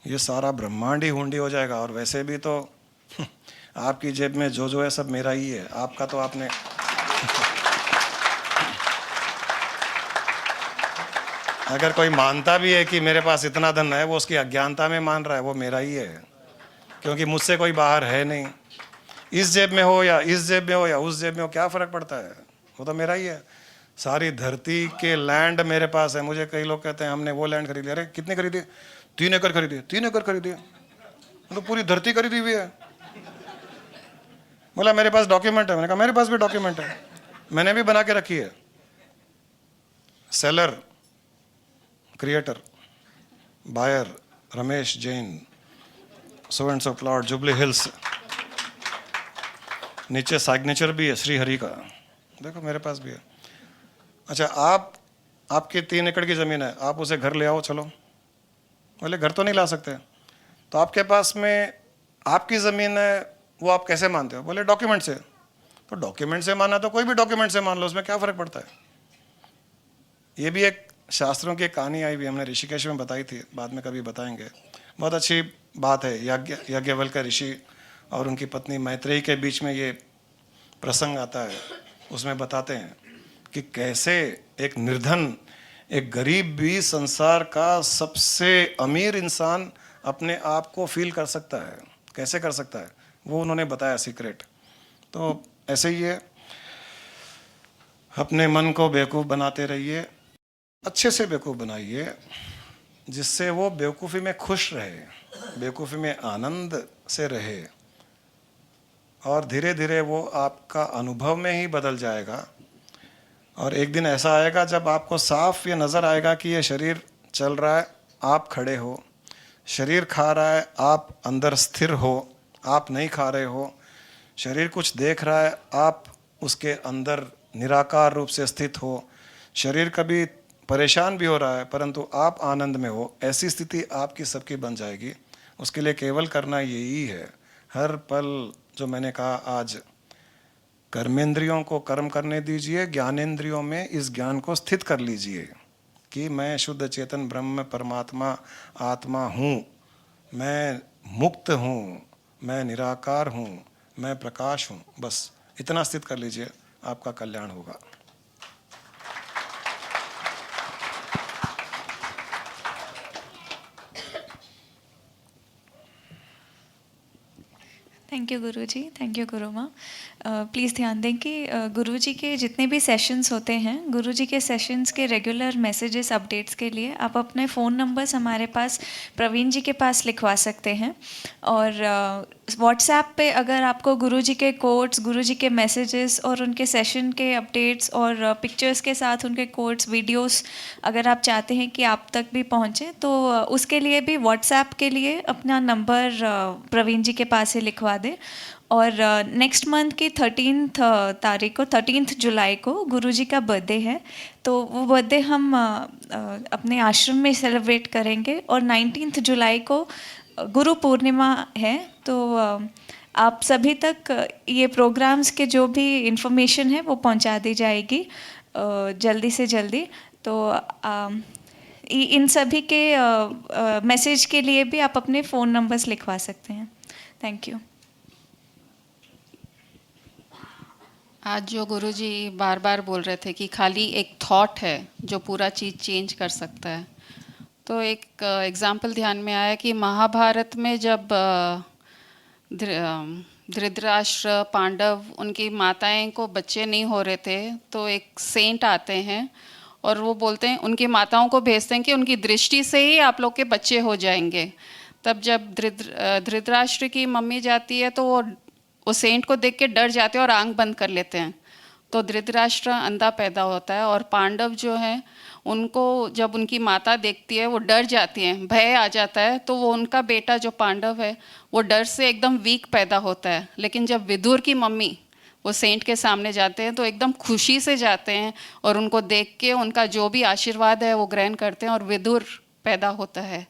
ये सारा ब्रह्मांड ही हुंडी हो जाएगा। और वैसे भी तो आपकी जेब में जो है सब मेरा ही है, आपका तो आपने अगर कोई मानता भी है कि मेरे पास इतना धन है, वो उसकी अज्ञानता में मान रहा है, वो मेरा ही है, क्योंकि मुझसे कोई बाहर है नहीं। इस जेब में हो या इस जेब में हो या उस जेब में हो, क्या फर्क पड़ता है, वो तो मेरा ही है। सारी धरती के लैंड मेरे पास है। मुझे कई लोग कहते हैं हमने वो लैंड खरीद लिया। अरे कितने खरीदे? 3 एकड़ खरीदे। 3 एकड़ खरीदे तो पूरी धरती खरीदी हुई है। बोला मेरे पास डॉक्यूमेंट है। मैंने कहा मेरे पास भी डॉक्यूमेंट है, मैंने भी बना के रखी है। Seller, creator, buyer Ramesh Jain, so and so plot, Jubilee Hills, नीचे सिग्नेचर भी है श्री हरि का, देखो मेरे पास भी है। अच्छा, आपकी 3 एकड़ की ज़मीन है, आप उसे घर ले आओ चलो। बोले घर तो नहीं ला सकते। तो आपके पास में आपकी ज़मीन है, वो आप कैसे मानते हो? बोले डॉक्यूमेंट से। तो डॉक्यूमेंट से माना तो कोई भी डॉक्यूमेंट से मान लो, उसमें क्या फ़र्क पड़ता है। ये भी एक शास्त्रों की कहानी आई भी, हमने ऋषिकेश में बताई थी, बाद में कभी बताएंगे। बहुत अच्छी बात है। याज्ञवल्क्य ऋषि और उनकी पत्नी मैत्रेयी के बीच में ये प्रसंग आता है। उसमें बताते हैं कि कैसे एक निर्धन, एक गरीब भी संसार का सबसे अमीर इंसान अपने आप को फील कर सकता है। कैसे कर सकता है, वो उन्होंने बताया सीक्रेट। तो ऐसे ही है, अपने मन को बेवकूफ़ बनाते रहिए, अच्छे से बेवकूफ़ बनाइए, जिससे वो बेवकूफ़ी में खुश रहे, बेवकूफ़ी में आनंद से रहे, और धीरे धीरे वो आपका अनुभव में ही बदल जाएगा। और एक दिन ऐसा आएगा जब आपको साफ ये नज़र आएगा कि ये शरीर चल रहा है, आप खड़े हो, शरीर खा रहा है, आप अंदर स्थिर हो, आप नहीं खा रहे हो, शरीर कुछ देख रहा है, आप उसके अंदर निराकार रूप से स्थित हो, शरीर कभी परेशान भी हो रहा है परंतु आप आनंद में हो। ऐसी स्थिति आपकी सबकी बन जाएगी। उसके लिए केवल करना यही है, हर पल जो मैंने कहा आज, कर्मेंद्रियों को कर्म करने दीजिए, ज्ञानेंद्रियों में इस ज्ञान को स्थित कर लीजिए कि मैं शुद्ध चेतन ब्रह्म परमात्मा आत्मा हूँ, मैं मुक्त हूँ, मैं निराकार हूँ, मैं प्रकाश हूँ। बस इतना स्थित कर लीजिए, आपका कल्याण होगा। Thank you Guruji, thank you गुरु माँ। प्लीज़ ध्यान दें कि गुरुजी के जितने भी सेशंस होते हैं, गुरुजी के सेशंस के रेगुलर मैसेजेस अपडेट्स के लिए आप अपने फ़ोन नंबर्स हमारे पास प्रवीण जी के पास लिखवा सकते हैं। और व्हाट्सएप पे अगर आपको गुरुजी के कोट्स, गुरुजी के मैसेजेस और उनके सेशन के अपडेट्स और पिक्चर्स के साथ उनके कोट्स, वीडियोस अगर आप चाहते हैं कि आप तक भी पहुँचें, तो उसके लिए भी व्हाट्सएप के लिए अपना नंबर प्रवीण जी के पास ही लिखवा दें। और नेक्स्ट मंथ की 13 तारीख को, 13 जुलाई को गुरुजी का बर्थडे है, तो वो बर्थडे हम अपने आश्रम में सेलिब्रेट करेंगे। और 19 जुलाई को गुरु पूर्णिमा है, तो आप सभी तक ये प्रोग्राम्स के जो भी इंफॉर्मेशन है वो पहुंचा दी जाएगी जल्दी से जल्दी। तो इन सभी के मैसेज के लिए भी आप अपने फ़ोन नंबर्स लिखवा सकते हैं। Thank you. आज जो गुरुजी बार बार बोल रहे थे कि खाली एक थॉट है जो पूरा चीज़ चेंज कर सकता है, तो एक एग्जाम्पल ध्यान में आया कि महाभारत में जब धृतराष्ट्र, पांडव, उनकी माताएं को बच्चे नहीं हो रहे थे, तो एक सेंट आते हैं और वो बोलते हैं, उनकी माताओं को भेजते हैं कि उनकी दृष्टि से ही आप लोग के बच्चे हो जाएंगे। तब जब धृतराष्ट्र की मम्मी जाती है तो वो सेंट को देख के डर जाते हैं और आंख बंद कर लेते हैं, तो धृतराष्ट्र अंधा पैदा होता है। और पांडव जो हैं, उनको जब उनकी माता देखती है वो डर जाती हैं, भय आ जाता है, तो वो उनका बेटा जो पांडव है वो डर से एकदम वीक पैदा होता है। लेकिन जब विदुर की मम्मी वो सेंट के सामने जाते हैं तो एकदम खुशी से जाते हैं और उनको देख के उनका जो भी आशीर्वाद है वो ग्रहण करते हैं और विदुर पैदा होता है।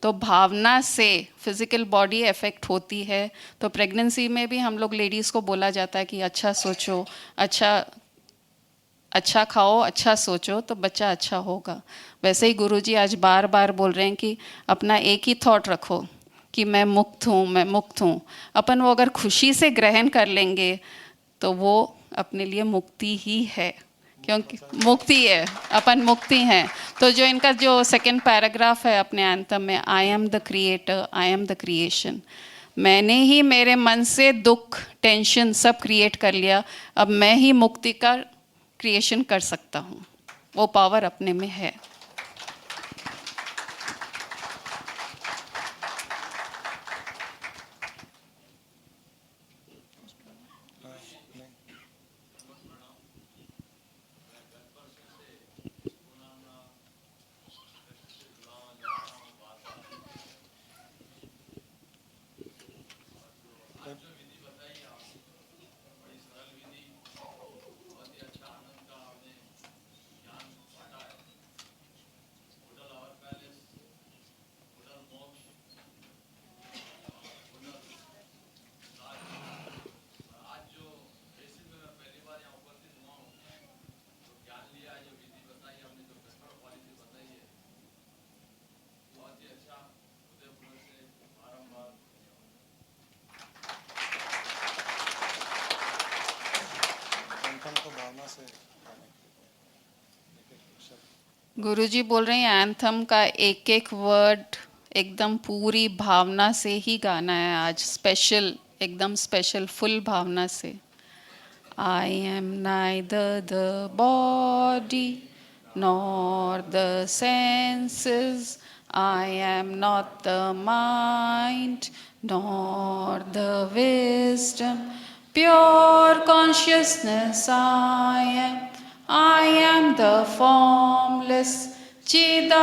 तो भावना से फिज़िकल बॉडी इफ़ेक्ट होती है। तो प्रेगनेंसी में भी हम लोग लेडीज़ को बोला जाता है कि अच्छा सोचो, अच्छा अच्छा खाओ, अच्छा सोचो, तो बच्चा अच्छा होगा। वैसे ही गुरुजी आज बार बार बोल रहे हैं कि अपना एक ही थॉट रखो कि मैं मुक्त हूँ, मैं मुक्त हूँ। अपन वो अगर खुशी से ग्रहण कर लेंगे तो वो अपने लिए मुक्ति ही है, क्योंकि मुक्ति है, अपन मुक्ति हैं। तो जो इनका जो सेकंड पैराग्राफ है अपने एंथम में, I am the creator, I am the creation, मैंने ही मेरे मन से दुख, टेंशन सब क्रिएट कर लिया, अब मैं ही मुक्ति का क्रिएशन कर सकता हूँ। वो पावर अपने में है। गुरुजी बोल रहे हैं एंथम का एक एक वर्ड एकदम पूरी भावना से ही गाना है आज, स्पेशल, एकदम स्पेशल, फुल भावना से। I am neither the body nor the senses, I am not the mind nor the wisdom, pure consciousness I am the formless Chidananda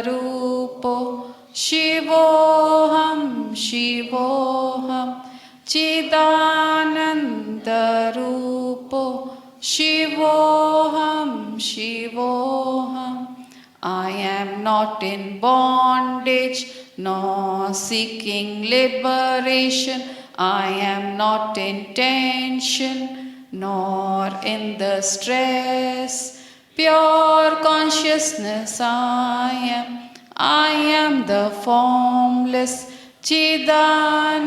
Rupo Shivoham Shivoham Chidananda Rupo Shivoham Shivoham. I am not in bondage nor seeking liberation. I am not in tension nor in the stress. Pure consciousness I am the formless Chidananda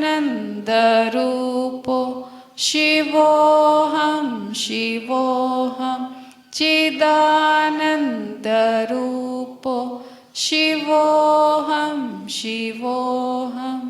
Rupo Shivoham Shivoham Chidananda Rupo Shivoham Shivoham.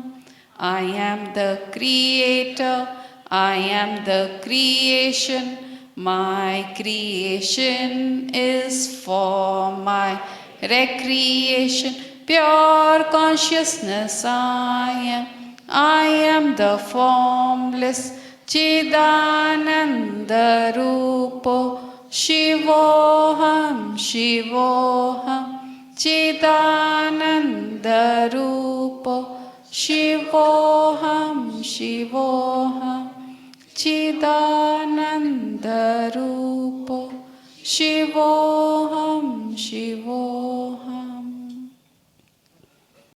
I am the creator, I am the creation, my creation is for my recreation. Pure consciousness I am the formless Chidananda Rupo Shivoham Shivoham Chidananda Rupo Shivoham Shivoham Chidananda Rupo Shivoham Shivoham.